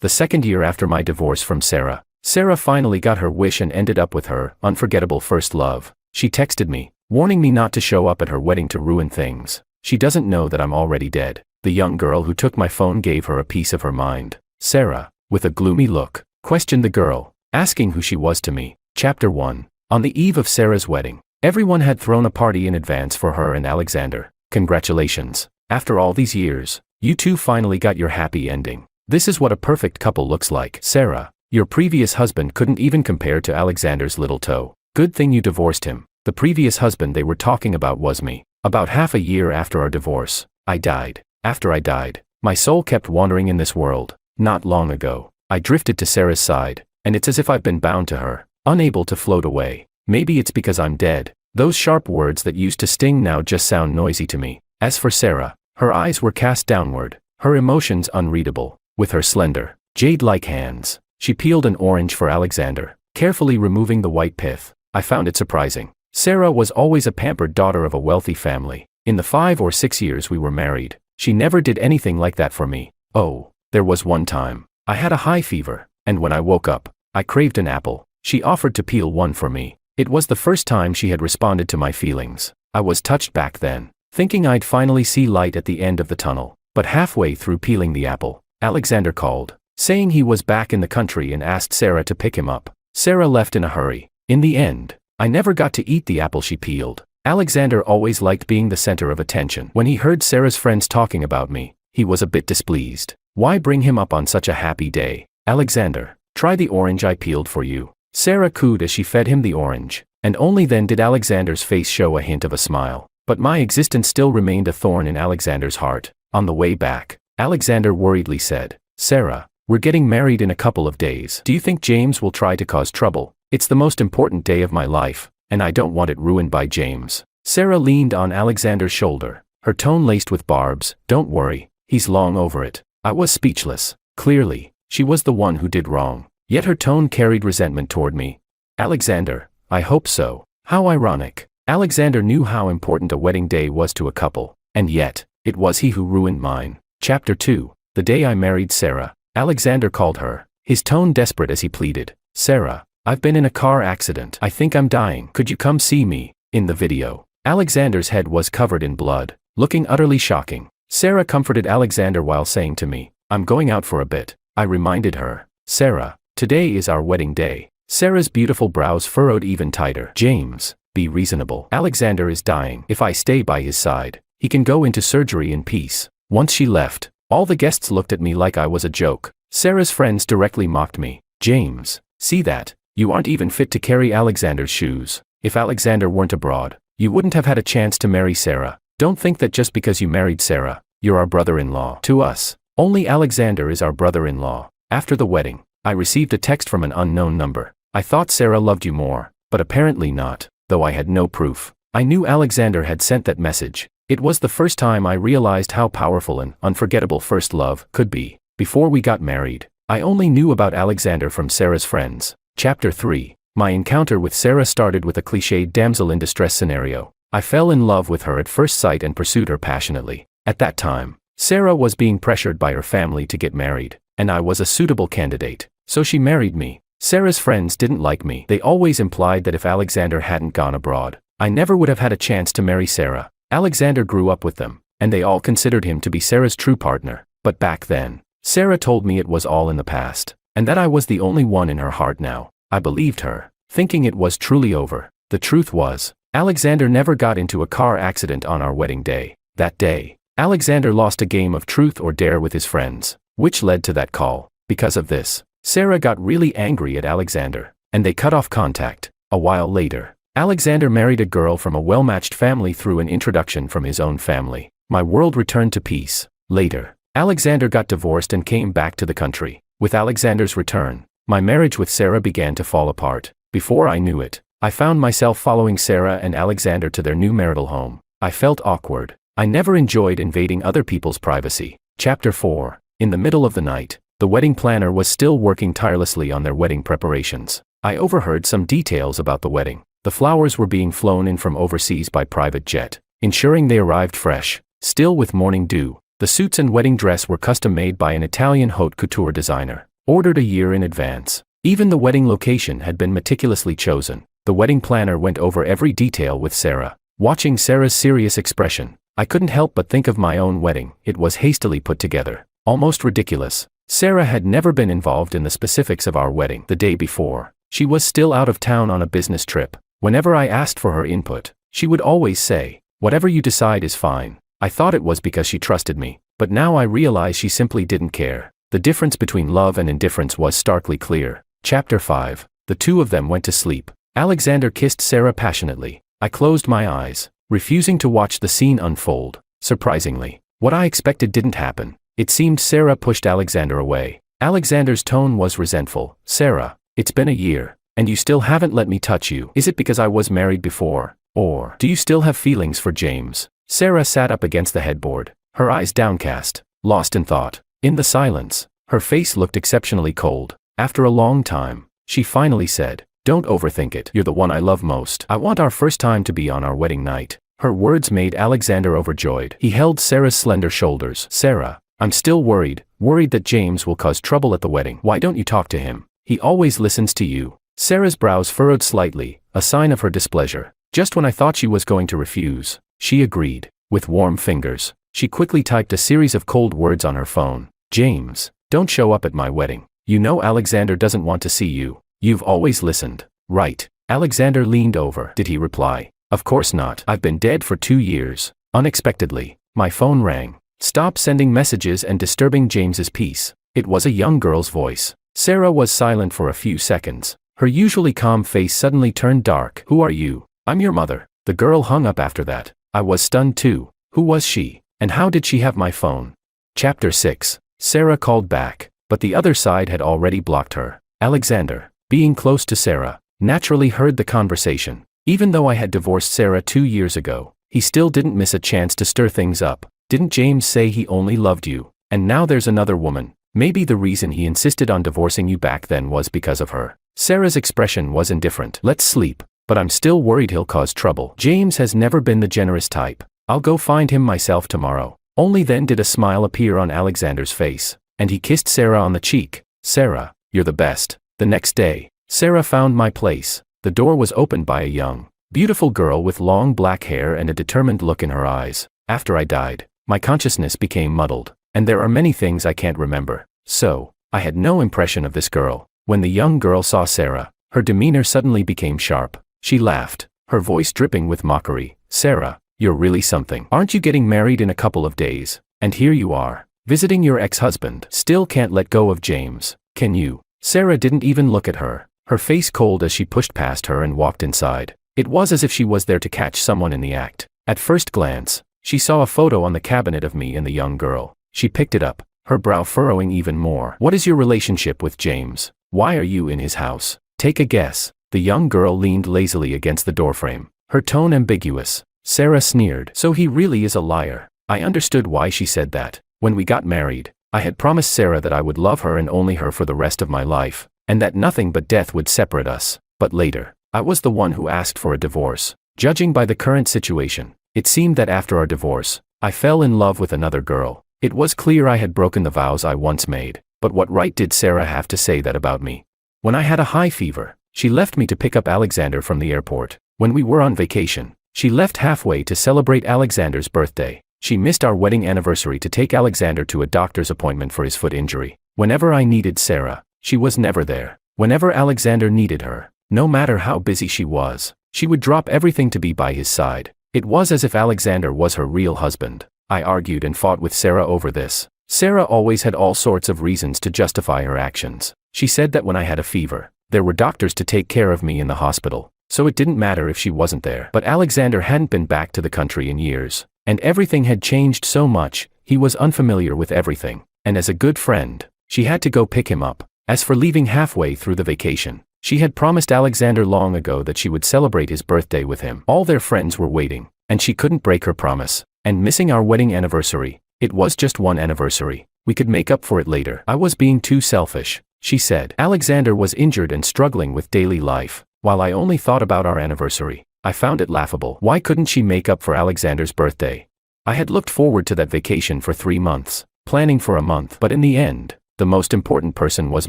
the second year after my divorce from Sarah. Sarah finally got her wish and ended up with her unforgettable first love. She texted me, warning me not to show up at her wedding to ruin things. She doesn't know that I'm already dead. The young girl who took my phone gave her a piece of her mind. Sarah, with a gloomy look, questioned the girl, asking who she was to me. Chapter 1. On the eve of Sarah's wedding, everyone had thrown a party in advance for her and Alexander. Congratulations. After all these years, you two finally got your happy ending. This is what a perfect couple looks like. Sarah, your previous husband couldn't even compare to Alexander's little toe. Good thing you divorced him. The previous husband they were talking about was me. About half a year after our divorce, I died. After I died, my soul kept wandering in this world. Not long ago, I drifted to Sarah's side, and it's as if I've been bound to her, unable to float away. Maybe it's because I'm dead. Those sharp words that used to sting now just sound noisy to me. As for Sarah, her eyes were cast downward, her emotions unreadable. With her slender, jade-like hands, she peeled an orange for Alexander, carefully removing the white pith. I found it surprising. Sarah was always a pampered daughter of a wealthy family. In the 5 or 6 years we were married, she never did anything like that for me. Oh, there was one time. I had a high fever, and when I woke up, I craved an apple. She offered to peel one for me. It was the first time she had responded to my feelings. I was touched back then, thinking I'd finally see light at the end of the tunnel. But halfway through peeling the apple, Alexander called, saying he was back in the country and asked Sarah to pick him up. Sarah left in a hurry. In the end, I never got to eat the apple she peeled. Alexander always liked being the center of attention. When he heard Sarah's friends talking about me, he was a bit displeased. Why bring him up on such a happy day? Alexander, try the orange I peeled for you. Sarah cooed as she fed him the orange, and only then did Alexander's face show a hint of a smile. But my existence still remained a thorn in Alexander's heart. On the way back, Alexander worriedly said, Sarah, we're getting married in a couple of days. Do you think James will try to cause trouble? It's the most important day of my life, and I don't want it ruined by James. Sarah leaned on Alexander's shoulder, her tone laced with barbs. Don't worry, he's long over it. I was speechless. Clearly, she was the one who did wrong, yet her tone carried resentment toward me. Alexander, I hope so. How ironic. Alexander knew how important a wedding day was to a couple, and yet, it was he who ruined mine. Chapter 2. The day I married Sarah, Alexander called her, his tone desperate as he pleaded. Sarah, I've been in a car accident. I think I'm dying. Could you come see me? In the video, Alexander's head was covered in blood, looking utterly shocking. Sarah comforted Alexander while saying to me, I'm going out for a bit. I reminded her, Sarah, today is our wedding day. Sarah's beautiful brows furrowed even tighter. James, be reasonable. Alexander is dying. If I stay by his side, he can go into surgery in peace. Once she left, all the guests looked at me like I was a joke. Sarah's friends directly mocked me. James, see that? You aren't even fit to carry Alexander's shoes. If Alexander weren't abroad, you wouldn't have had a chance to marry Sarah. Don't think that just because you married Sarah, you're our brother-in-law. To us, only Alexander is our brother-in-law. After the wedding, I received a text from an unknown number. I thought Sarah loved you more, but apparently not, though I had no proof. I knew Alexander had sent that message. It was the first time I realized how powerful an unforgettable first love could be. Before we got married, I only knew about Alexander from Sarah's friends. Chapter 3. My encounter with Sarah started with a cliched damsel in distress scenario. I fell in love with her at first sight and pursued her passionately. At that time, Sarah was being pressured by her family to get married, and I was a suitable candidate, so she married me. Sarah's friends didn't like me. They always implied that if Alexander hadn't gone abroad, I never would have had a chance to marry Sarah. Alexander grew up with them, and they all considered him to be Sarah's true partner. But back then, Sarah told me it was all in the past, and that I was the only one in her heart now. I believed her, thinking it was truly over. The truth was, Alexander never got into a car accident on our wedding day. That day, Alexander lost a game of truth or dare with his friends, which led to that call. Because of this, Sarah got really angry at Alexander, and they cut off contact. A while later, Alexander married a girl from a well-matched family through an introduction from his own family. My world returned to peace. Later, Alexander got divorced and came back to the country. With Alexander's return, my marriage with Sarah began to fall apart. Before I knew it, I found myself following Sarah and Alexander to their new marital home. I felt awkward. I never enjoyed invading other people's privacy. Chapter 4. In the middle of the night, the wedding planner was still working tirelessly on their wedding preparations. I overheard some details about the wedding. The flowers were being flown in from overseas by private jet, ensuring they arrived fresh, still with morning dew. The suits and wedding dress were custom made by an Italian haute couture designer, ordered a year in advance. Even the wedding location had been meticulously chosen. The wedding planner went over every detail with Sarah. Watching Sarah's serious expression, I couldn't help but think of my own wedding. It was hastily put together, almost ridiculous. Sarah had never been involved in the specifics of our wedding the day before. She was still out of town on a business trip. Whenever I asked for her input, she would always say, "Whatever you decide is fine." I thought it was because she trusted me, but now I realize she simply didn't care. The difference between love and indifference was starkly clear. Chapter 5. The two of them went to sleep. Alexander kissed Sarah passionately. I closed my eyes, refusing to watch the scene unfold. Surprisingly, what I expected didn't happen. It seemed Sarah pushed Alexander away. Alexander's tone was resentful. "Sarah, it's been a year, and you still haven't let me touch you. Is it because I was married before? Or do you still have feelings for James?" Sarah sat up against the headboard, her eyes downcast, lost in thought. In the silence, her face looked exceptionally cold. After a long time, she finally said, "Don't overthink it. You're the one I love most. I want our first time to be on our wedding night." Her words made Alexander overjoyed. He held Sarah's slender shoulders. "Sarah, I'm still worried that James will cause trouble at the wedding. Why don't you talk to him? He always listens to you." Sarah's brows furrowed slightly, a sign of her displeasure. Just when I thought she was going to refuse, she agreed. With warm fingers, she quickly typed a series of cold words on her phone. "James, don't show up at my wedding. You know Alexander doesn't want to see you. You've always listened, right?" Alexander leaned over. Did he reply? "Of course not. I've been dead for 2 years." Unexpectedly, my phone rang. "Stop sending messages and disturbing James's peace." It was a young girl's voice. Sarah was silent for a few seconds. Her usually calm face suddenly turned dark. "Who are you?" "I'm your mother." The girl hung up after that. I was stunned too. Who was she? And how did she have my phone? Chapter 6. Sarah called back, but the other side had already blocked her. Alexander, being close to Sarah, naturally heard the conversation. Even though I had divorced Sarah 2 years ago, he still didn't miss a chance to stir things up. "Didn't James say he only loved you? And now there's another woman. Maybe the reason he insisted on divorcing you back then was because of her." Sarah's expression was indifferent. "Let's sleep, but I'm still worried he'll cause trouble. James has never been the generous type. I'll go find him myself tomorrow." Only then did a smile appear on Alexander's face, and he kissed Sarah on the cheek. "Sarah, you're the best." The next day, Sarah found my place. The door was opened by a young, beautiful girl with long black hair and a determined look in her eyes. After I died, my consciousness became muddled, and there are many things I can't remember. So, I had no impression of this girl. When the young girl saw Sarah, her demeanor suddenly became sharp. She laughed, her voice dripping with mockery. "Sarah, you're really something. Aren't you getting married in a couple of days? And here you are, visiting your ex-husband. Still can't let go of James, can you?" Sarah didn't even look at her, her face cold as she pushed past her and walked inside. It was as if she was there to catch someone in the act. At first glance, she saw a photo on the cabinet of me and the young girl. She picked it up, her brow furrowing even more. "What is your relationship with James? Why are you in his house? Take a guess." The young girl leaned lazily against the doorframe, her tone ambiguous. Sarah sneered. "So he really is a liar." I understood why she said that. When we got married, I had promised Sarah that I would love her and only her for the rest of my life, and that nothing but death would separate us. But later, I was the one who asked for a divorce. Judging by the current situation, it seemed that after our divorce, I fell in love with another girl. It was clear I had broken the vows I once made, but what right did Sarah have to say that about me? When I had a high fever, she left me to pick up Alexander from the airport. When we were on vacation, she left halfway to celebrate Alexander's birthday. She missed our wedding anniversary to take Alexander to a doctor's appointment for his foot injury. Whenever I needed Sarah, she was never there. Whenever Alexander needed her, no matter how busy she was, she would drop everything to be by his side. It was as if Alexander was her real husband. I argued and fought with Sarah over this. Sarah always had all sorts of reasons to justify her actions. She said that when I had a fever, there were doctors to take care of me in the hospital, so it didn't matter if she wasn't there. But Alexander hadn't been back to the country in years, and everything had changed so much, he was unfamiliar with everything, and as a good friend, she had to go pick him up. As for leaving halfway through the vacation, she had promised Alexander long ago that she would celebrate his birthday with him. All their friends were waiting, and she couldn't break her promise. And missing our wedding anniversary, it was just one anniversary. We could make up for it later. I was being too selfish, she said. Alexander was injured and struggling with daily life, while I only thought about our anniversary. I found it laughable. Why couldn't she make up for Alexander's birthday? I had looked forward to that vacation for 3 months, planning for a month, but in the end, the most important person was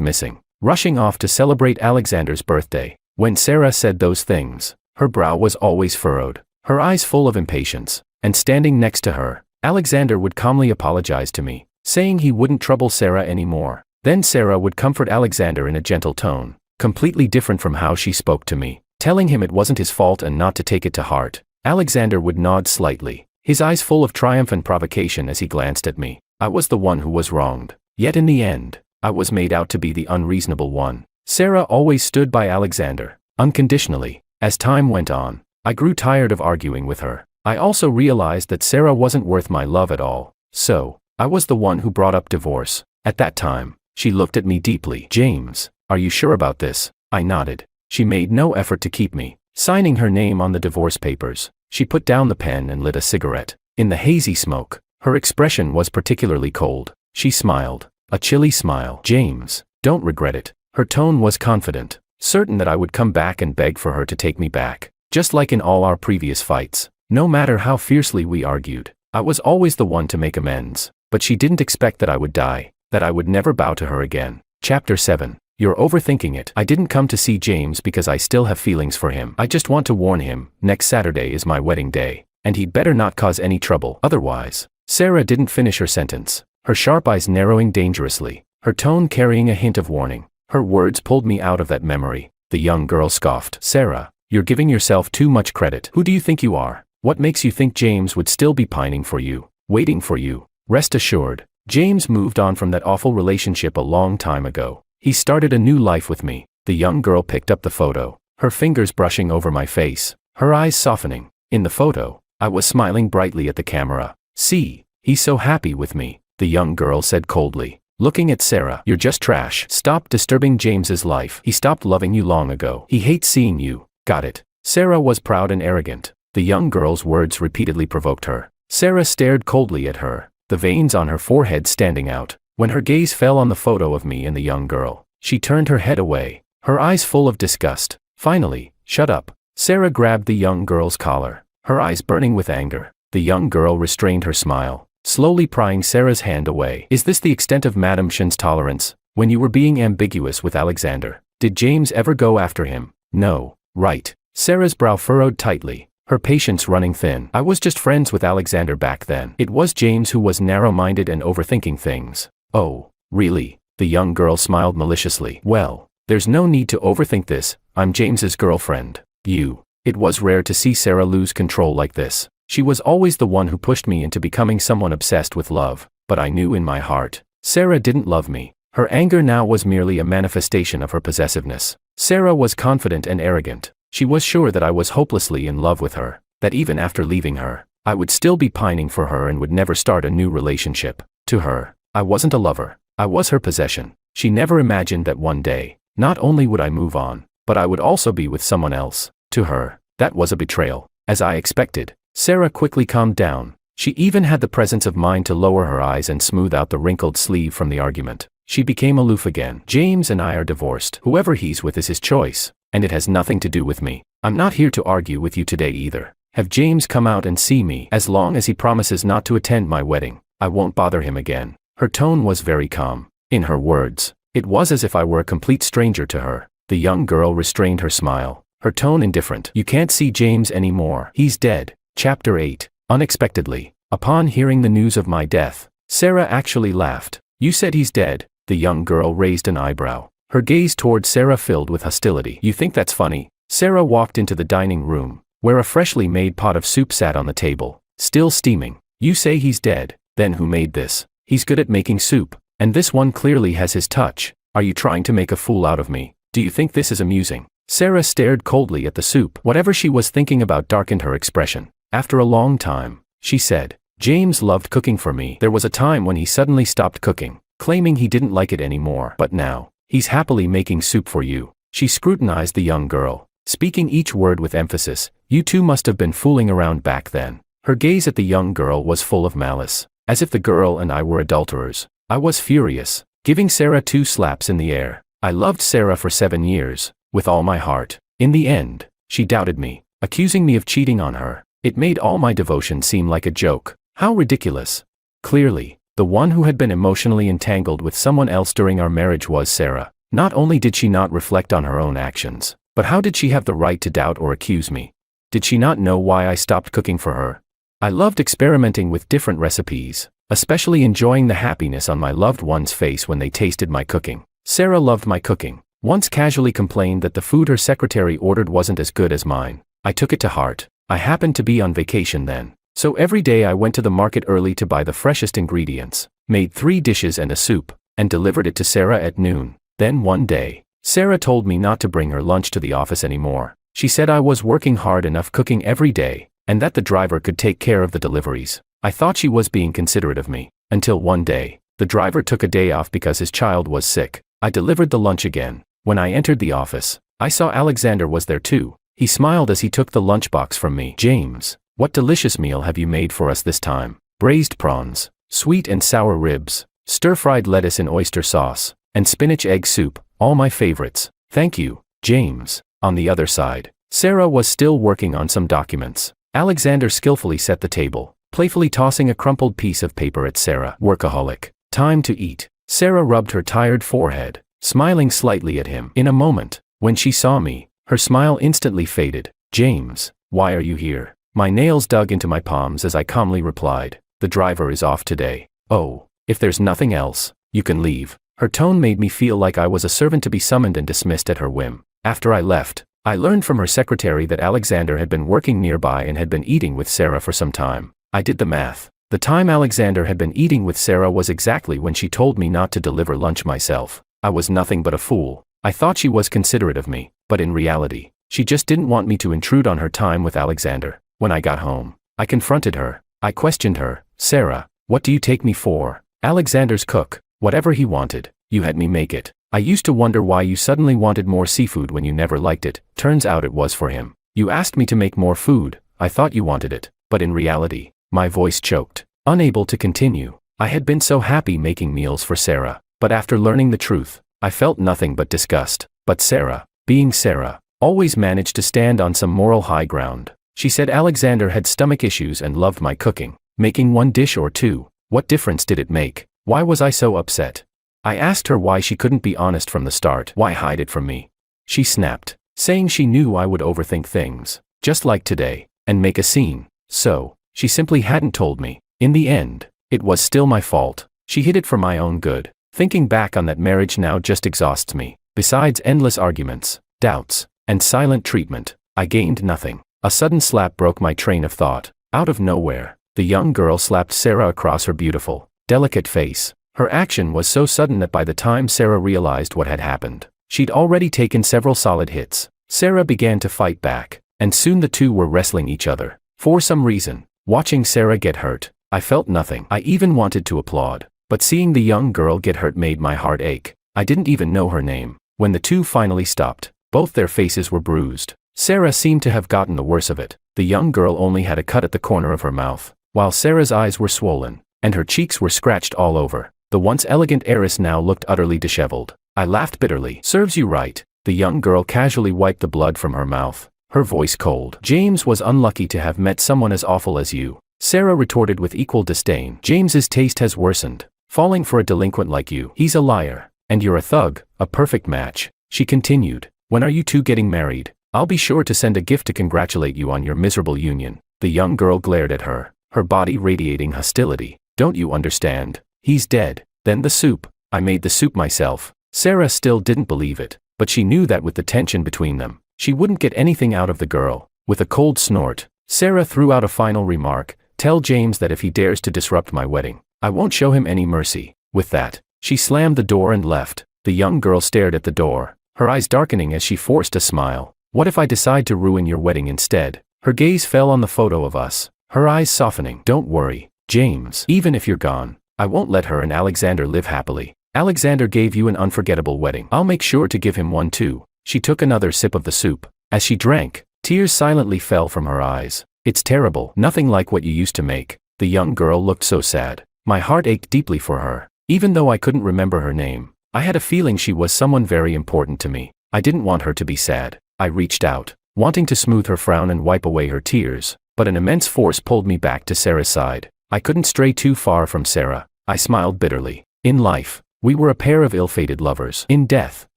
missing. Rushing off to celebrate Alexander's birthday. When Sarah said those things, her brow was always furrowed, her eyes full of impatience, and standing next to her, Alexander would calmly apologize to me, saying he wouldn't trouble Sarah anymore. Then Sarah would comfort Alexander in a gentle tone, completely different from how she spoke to me, telling him it wasn't his fault and not to take it to heart. Alexander would nod slightly, his eyes full of triumph and provocation as he glanced at me. I was the one who was wronged. Yet in the end, I was made out to be the unreasonable one. Sarah always stood by Alexander, unconditionally. As time went on, I grew tired of arguing with her. I also realized that Sarah wasn't worth my love at all. So, I was the one who brought up divorce. At that time, she looked at me deeply. "James, are you sure about this?" I nodded. She made no effort to keep me signing her name on the divorce papers. She put down the pen and lit a cigarette. In the hazy smoke, her expression was particularly cold. She smiled, a chilly smile. "James, don't regret it." Her tone was confident, certain that I would come back and beg for her to take me back. Just like in all our previous fights, no matter how fiercely we argued, I was always the one to make amends. But she didn't expect that I would die, that I would never bow to her again. Chapter 7. You're overthinking it. I didn't come to see James because I still have feelings for him. I just want to warn him, next Saturday is my wedding day, and he'd better not cause any trouble otherwise. Sarah didn't finish her sentence, her sharp eyes narrowing dangerously, her tone carrying a hint of warning. Her words pulled me out of that memory. The young girl scoffed. "Sarah, you're giving yourself too much credit. Who do you think you are? What makes you think James would still be pining for you, waiting for you?" Rest assured, James moved on from that awful relationship a long time ago. He started a new life with me. The young girl picked up the photo, her fingers brushing over my face, her eyes softening. In the photo, I was smiling brightly at the camera. "See, he's so happy with me," the young girl said coldly, looking at Sarah. "You're just trash. Stop disturbing James's life. He stopped loving you long ago. He hates seeing you." Got it. Sarah was proud and arrogant. The young girl's words repeatedly provoked her. Sarah stared coldly at her, the veins on her forehead standing out. When her gaze fell on the photo of me and the young girl, she turned her head away, her eyes full of disgust. Finally, "Shut up." Sarah grabbed the young girl's collar, her eyes burning with anger. The young girl restrained her smile, slowly prying Sarah's hand away. "Is this the extent of Madame Shen's tolerance? When you were being ambiguous with Alexander, did James ever go after him?" "No." "Right." Sarah's brow furrowed tightly, her patience running thin. "I was just friends with Alexander back then. It was James who was narrow-minded and overthinking things." "Oh, really?" The young girl smiled maliciously. "Well, there's no need to overthink this. I'm James's girlfriend. You." It was rare to see Sarah lose control like this. She was always the one who pushed me into becoming someone obsessed with love, but I knew in my heart, Sarah didn't love me. Her anger now was merely a manifestation of her possessiveness. Sarah was confident and arrogant. She was sure that I was hopelessly in love with her, that even after leaving her, I would still be pining for her and would never start a new relationship. To her, I wasn't a lover, I was her possession. She never imagined that one day, not only would I move on, but I would also be with someone else. To her, that was a betrayal. As I expected, Sarah quickly calmed down. She even had the presence of mind to lower her eyes and smooth out the wrinkled sleeve from the argument. She became aloof again. "James and I are divorced. Whoever he's with is his choice, and it has nothing to do with me. I'm not here to argue with you today either. Have James come out and see me. As long as he promises not to attend my wedding, I won't bother him again." Her tone was very calm. In her words, it was as if I were a complete stranger to her. The young girl restrained her smile, her tone indifferent. "You can't see James anymore. He's dead." Chapter 8. Unexpectedly, upon hearing the news of my death, Sarah actually laughed. "You said he's dead?" The young girl raised an eyebrow, her gaze toward Sarah filled with hostility. "You think that's funny?" Sarah walked into the dining room, where a freshly made pot of soup sat on the table, still steaming. "You say he's dead, then who made this? He's good at making soup, and this one clearly has his touch. Are you trying to make a fool out of me? Do you think this is amusing?" Sarah stared coldly at the soup. Whatever she was thinking about darkened her expression. After a long time, she said, "James loved cooking for me. There was a time when he suddenly stopped cooking, claiming he didn't like it anymore. But now, he's happily making soup for you." She scrutinized the young girl, speaking each word with emphasis. "You two must have been fooling around back then." Her gaze at the young girl was full of malice, as if the girl and I were adulterers. I was furious, giving Sarah 2 slaps in the air. I loved Sarah for 7 years, with all my heart. In the end, she doubted me, accusing me of cheating on her. It made all my devotion seem like a joke. How ridiculous. Clearly, the one who had been emotionally entangled with someone else during our marriage was Sarah. Not only did she not reflect on her own actions, but how did she have the right to doubt or accuse me? Did she not know why I stopped cooking for her? I loved experimenting with different recipes, especially enjoying the happiness on my loved one's face when they tasted my cooking. Sarah loved my cooking. Once casually complained that the food her secretary ordered wasn't as good as mine. I took it to heart. I happened to be on vacation then. So every day I went to the market early to buy the freshest ingredients, made 3 dishes and a soup, and delivered it to Sarah at noon. Then one day, Sarah told me not to bring her lunch to the office anymore. She said I was working hard enough cooking every day, and that the driver could take care of the deliveries. I thought she was being considerate of me, until one day, the driver took a day off because his child was sick. I delivered the lunch again. When I entered the office, I saw Alexander was there too. He smiled as he took the lunchbox from me. "James, what delicious meal have you made for us this time? Braised prawns, sweet and sour ribs, stir-fried lettuce in oyster sauce, and spinach egg soup, all my favorites. Thank you, James." On the other side, Sarah was still working on some documents. Alexander skillfully set the table, playfully tossing a crumpled piece of paper at Sarah. "Workaholic. Time to eat." Sarah rubbed her tired forehead, smiling slightly at him. In a moment, when she saw me, her smile instantly faded. "James, why are you here?" My nails dug into my palms as I calmly replied, "The driver is off today." "Oh, if there's nothing else, you can leave." Her tone made me feel like I was a servant to be summoned and dismissed at her whim. After I left, I learned from her secretary that Alexander had been working nearby and had been eating with Sarah for some time. I did the math. The time Alexander had been eating with Sarah was exactly when she told me not to deliver lunch myself. I was nothing but a fool. I thought she was considerate of me, but in reality, she just didn't want me to intrude on her time with Alexander. When I got home, I confronted her. I questioned her. "Sarah, what do you take me for?" "Alexander's cook. Whatever he wanted, you had me make it. I used to wonder why you suddenly wanted more seafood when you never liked it. Turns out it was for him. You asked me to make more food. I thought you wanted it, but in reality," my voice choked, unable to continue. I had been so happy making meals for Sarah, but after learning the truth, I felt nothing but disgust. But Sarah, being Sarah, always managed to stand on some moral high ground. She said Alexander had stomach issues and loved my cooking. Making one dish or two, what difference did it make? Why was I so upset? I asked her why she couldn't be honest from the start. Why hide it from me? She snapped, saying she knew I would overthink things, just like today, and make a scene. So, she simply hadn't told me. In the end, it was still my fault. She hid it for my own good. Thinking back on that marriage now just exhausts me. Besides endless arguments, doubts, and silent treatment, I gained nothing. A sudden slap broke my train of thought. Out of nowhere, the young girl slapped Sarah across her beautiful, delicate face. Her action was so sudden that by the time Sarah realized what had happened, she'd already taken several solid hits. Sarah began to fight back, and soon the two were wrestling each other. For some reason, watching Sarah get hurt, I felt nothing. I even wanted to applaud, but seeing the young girl get hurt made my heart ache. I didn't even know her name. When the two finally stopped, both their faces were bruised. Sarah seemed to have gotten the worst of it. The young girl only had a cut at the corner of her mouth, while Sarah's eyes were swollen, and her cheeks were scratched all over. The once elegant heiress now looked utterly disheveled. I laughed bitterly. "Serves you right." The young girl casually wiped the blood from her mouth, her voice cold. "James was unlucky to have met someone as awful as you." Sarah retorted with equal disdain. "James's taste has worsened, falling for a delinquent like you. He's a liar, and you're a thug, a perfect match." She continued, "When are you two getting married? I'll be sure to send a gift to congratulate you on your miserable union." The young girl glared at her, her body radiating hostility. "Don't you understand? He's dead." Then the soup. I made the soup myself. Sarah still didn't believe it, but she knew that with the tension between them, she wouldn't get anything out of the girl. With a cold snort, Sarah threw out a final remark. "Tell James that if he dares to disrupt my wedding, I won't show him any mercy." With that, she slammed the door and left. The young girl stared at the door, her eyes darkening as she forced a smile. "What if I decide to ruin your wedding instead?" Her gaze fell on the photo of us, her eyes softening. "Don't worry, James. Even if you're gone, I won't let her and Alexander live happily. Alexander gave you an unforgettable wedding. I'll make sure to give him one too." She took another sip of the soup. As she drank, tears silently fell from her eyes. "It's terrible. Nothing like what you used to make." The young girl looked so sad. My heart ached deeply for her. Even though I couldn't remember her name, I had a feeling she was someone very important to me. I didn't want her to be sad. I reached out, wanting to smooth her frown and wipe away her tears, but an immense force pulled me back to Sarah's side. I couldn't stray too far from Sarah. I smiled bitterly. In life, we were a pair of ill-fated lovers. In death,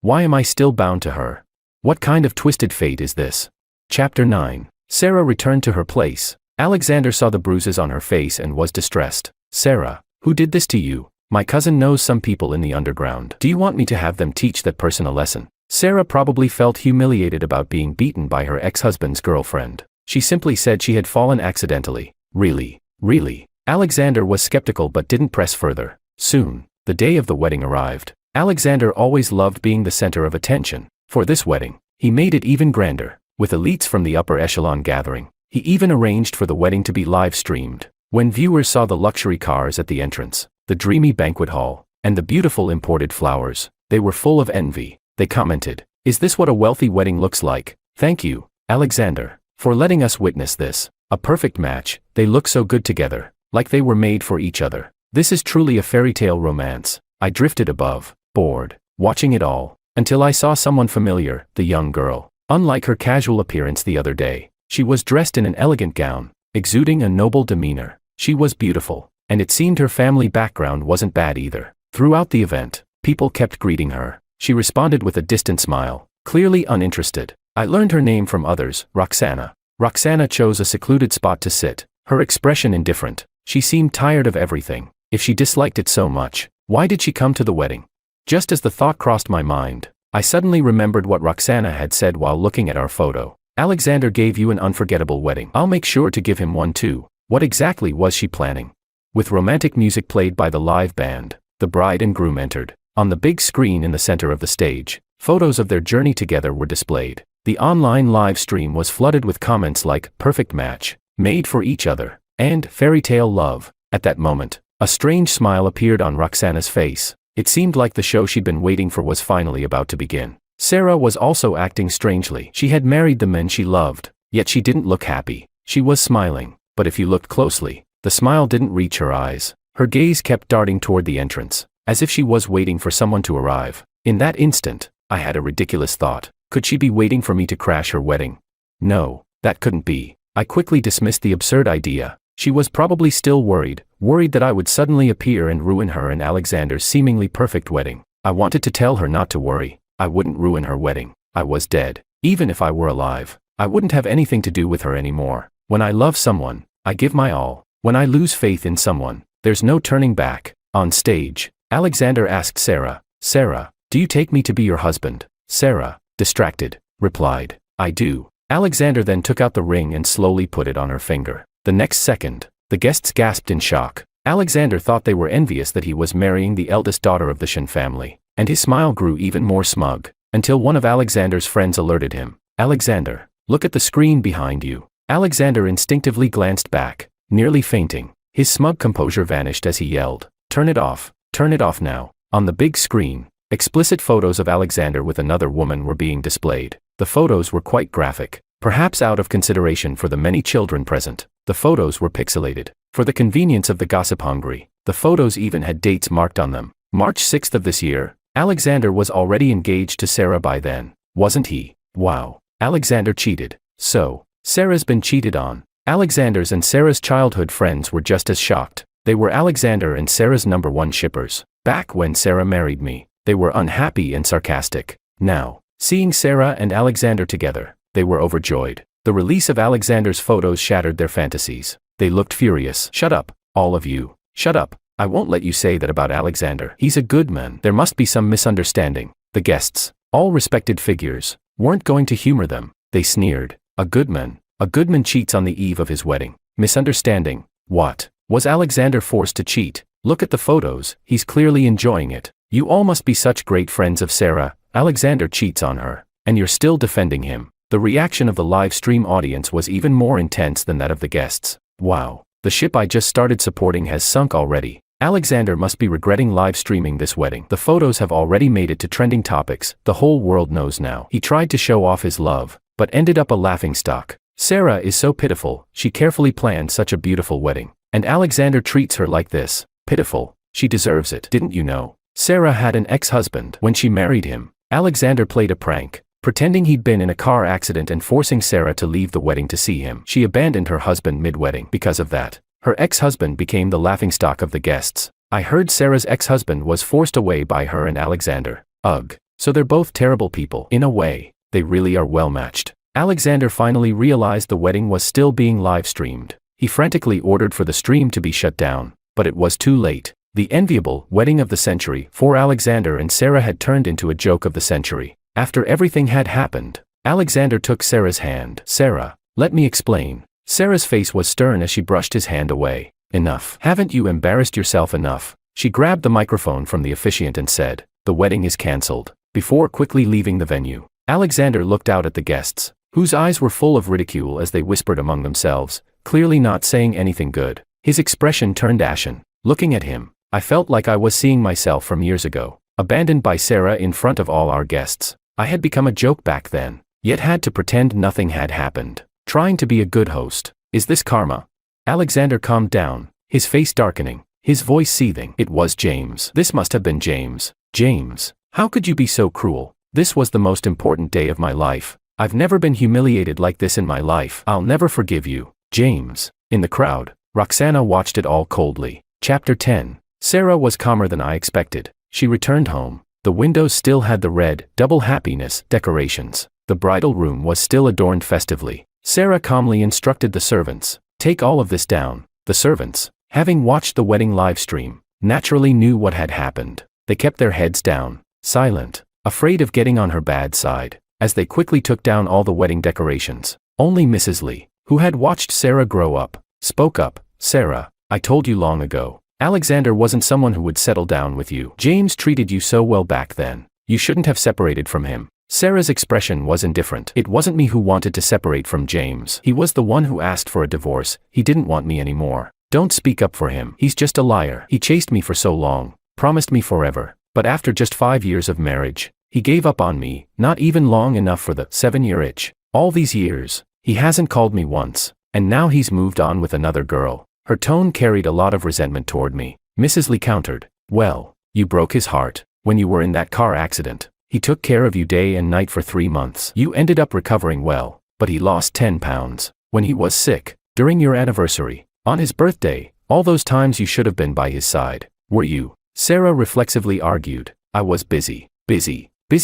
why am I still bound to her? What kind of twisted fate is this? Chapter 9. Sarah returned to her place. Alexander saw the bruises on her face and was distressed. Sarah, who did this to you? My cousin knows some people in the underground. Do you want me to have them teach that person a lesson? Sarah probably felt humiliated about being beaten by her ex-husband's girlfriend. She simply said she had fallen accidentally. Really? Really? Alexander was skeptical but didn't press further. Soon, the day of the wedding arrived. Alexander always loved being the center of attention. For this wedding, he made it even grander, with elites from the upper echelon gathering. He even arranged for the wedding to be live-streamed. When viewers saw the luxury cars at the entrance, the dreamy banquet hall, and the beautiful imported flowers, they were full of envy. They commented, "Is this what a wealthy wedding looks like? Thank you, Alexander, for letting us witness this. A perfect match, they look so good together, like they were made for each other. This is truly a fairy tale romance." I drifted above, bored, watching it all, until I saw someone familiar, the young girl. Unlike her casual appearance the other day, she was dressed in an elegant gown, exuding a noble demeanor. She was beautiful, and it seemed her family background wasn't bad either. Throughout the event, people kept greeting her. She responded with a distant smile, clearly uninterested. I learned her name from others, Roxana. Roxana chose a secluded spot to sit, her expression indifferent. She seemed tired of everything. If she disliked it so much, why did she come to the wedding? Just as the thought crossed my mind, I suddenly remembered what Roxana had said while looking at our photo. Alexander gave you an unforgettable wedding. I'll make sure to give him one too. What exactly was she planning? With romantic music played by the live band, the bride and groom entered. On the big screen in the center of the stage, photos of their journey together were displayed. The online live stream was flooded with comments like, "Perfect match," "Made for each other," and "Fairy tale love." At that moment, a strange smile appeared on Roxana's face. It seemed like the show she'd been waiting for was finally about to begin. Sarah was also acting strangely. She had married the men she loved, yet she didn't look happy. She was smiling, but if you looked closely, the smile didn't reach her eyes. Her gaze kept darting toward the entrance, as if she was waiting for someone to arrive. In that instant, I had a ridiculous thought. Could she be waiting for me to crash her wedding? No, that couldn't be. I quickly dismissed the absurd idea. She was probably still worried that I would suddenly appear and ruin her and Alexander's seemingly perfect wedding. I wanted to tell her not to worry. I wouldn't ruin her wedding. I was dead. Even if I were alive, I wouldn't have anything to do with her anymore. When I love someone, I give my all. When I lose faith in someone, there's no turning back. On stage, Alexander asked Sarah, "Sarah, do you take me to be your husband?" Sarah, distracted, replied, "I do." Alexander then took out the ring and slowly put it on her finger. The next second, the guests gasped in shock. Alexander thought they were envious that he was marrying the eldest daughter of the Shen family, and his smile grew even more smug, until one of Alexander's friends alerted him. "Alexander, look at the screen behind you." Alexander instinctively glanced back, nearly fainting. His smug composure vanished as he yelled, "Turn it off now." On the big screen, explicit photos of Alexander with another woman were being displayed. The photos were quite graphic, perhaps out of consideration for the many children present. The photos were pixelated. For the convenience of the gossip-hungry, the photos even had dates marked on them. March 6th of this year. Alexander was already engaged to Sarah by then, wasn't he? Wow. Alexander cheated. So, Sarah's been cheated on. Alexander's and Sarah's childhood friends were just as shocked. They were Alexander and Sarah's #1 shippers. Back when Sarah married me, they were unhappy and sarcastic. Now, seeing Sarah and Alexander together, they were overjoyed. The release of Alexander's photos shattered their fantasies. They looked furious. "Shut up, all of you. Shut up. I won't let you say that about Alexander. He's a good man." There must be some misunderstanding. The guests, all respected figures, weren't going to humor them. They sneered. A good man cheats on the eve of his wedding. Misunderstanding. What? Was Alexander forced to cheat? Look at the photos, he's clearly enjoying it. You all must be such great friends of Sarah. Alexander cheats on her, and you're still defending him. The reaction of the live stream audience was even more intense than that of the guests. Wow, the ship I just started supporting has sunk already. Alexander must be regretting live streaming this wedding. The photos have already made it to trending topics. The whole world knows now. He tried to show off his love, but ended up a laughingstock. Sarah is so pitiful. She carefully planned such a beautiful wedding, and Alexander treats her like this. Pitiful. She deserves it. Didn't you know? Sarah had an ex-husband when she married him. Alexander played a prank, pretending he'd been in a car accident and forcing Sarah to leave the wedding to see him. She abandoned her husband mid-wedding. Because of that, Her ex-husband became the laughingstock of the guests. I heard Sarah's ex-husband was forced away by her and Alexander. Ugh. So they're both terrible people. In a way, they really are well matched. Alexander finally realized the wedding was still being live-streamed. He frantically ordered for the stream to be shut down, but it was too late. The enviable wedding of the century for Alexander and Sarah had turned into a joke of the century. After everything had happened, Alexander took Sarah's hand. "Sarah, let me explain." Sarah's face was stern as she brushed his hand away. "Enough. Haven't you embarrassed yourself enough?" She grabbed the microphone from the officiant and said, "The wedding is cancelled," before quickly leaving the venue. Alexander looked out at the guests, whose eyes were full of ridicule as they whispered among themselves, clearly not saying anything good. His expression turned ashen. Looking at him, I felt like I was seeing myself from years ago, abandoned by Sarah in front of all our guests. I had become a joke back then, yet had to pretend nothing had happened, trying to be a good host. Is this karma? Alexander calmed down, his face darkening, his voice seething. It was James. This must have been James. James, how could you be so cruel? This was the most important day of my life. I've never been humiliated like this in my life. I'll never forgive you, James. In the crowd, Roxana watched it all coldly. Chapter 10. Sarah was calmer than I expected. She returned home. The windows still had the red, double happiness decorations. The bridal room was still adorned festively. Sarah calmly instructed the servants, "Take all of this down." The servants, having watched the wedding live stream, naturally knew what had happened. They kept their heads down, silent, afraid of getting on her bad side, as they quickly took down all the wedding decorations. Only Mrs. Lee, who had watched Sarah grow up, spoke up. "Sarah, I told you long ago. Alexander wasn't someone who would settle down with you. James treated you so well back then. You shouldn't have separated from him." Sarah's expression was indifferent. "It wasn't me who wanted to separate from James. He was the one who asked for a divorce. He didn't want me anymore. Don't speak up for him. He's just a liar. He chased me for so long, promised me forever. But after just 5 years of marriage, he gave up on me, not even long enough for the 7-year itch. All these years, he hasn't called me once, and now he's moved on with another girl." Her tone carried a lot of resentment toward me. Mrs. Lee countered, "Well, you broke his heart when you were in that car accident. He took care of you day and night for 3 months. You ended up recovering well, but he lost 10 pounds. When he was sick, during your anniversary, on his birthday, all those times you should have been by his side. Were you?" Sarah reflexively argued, "I was busy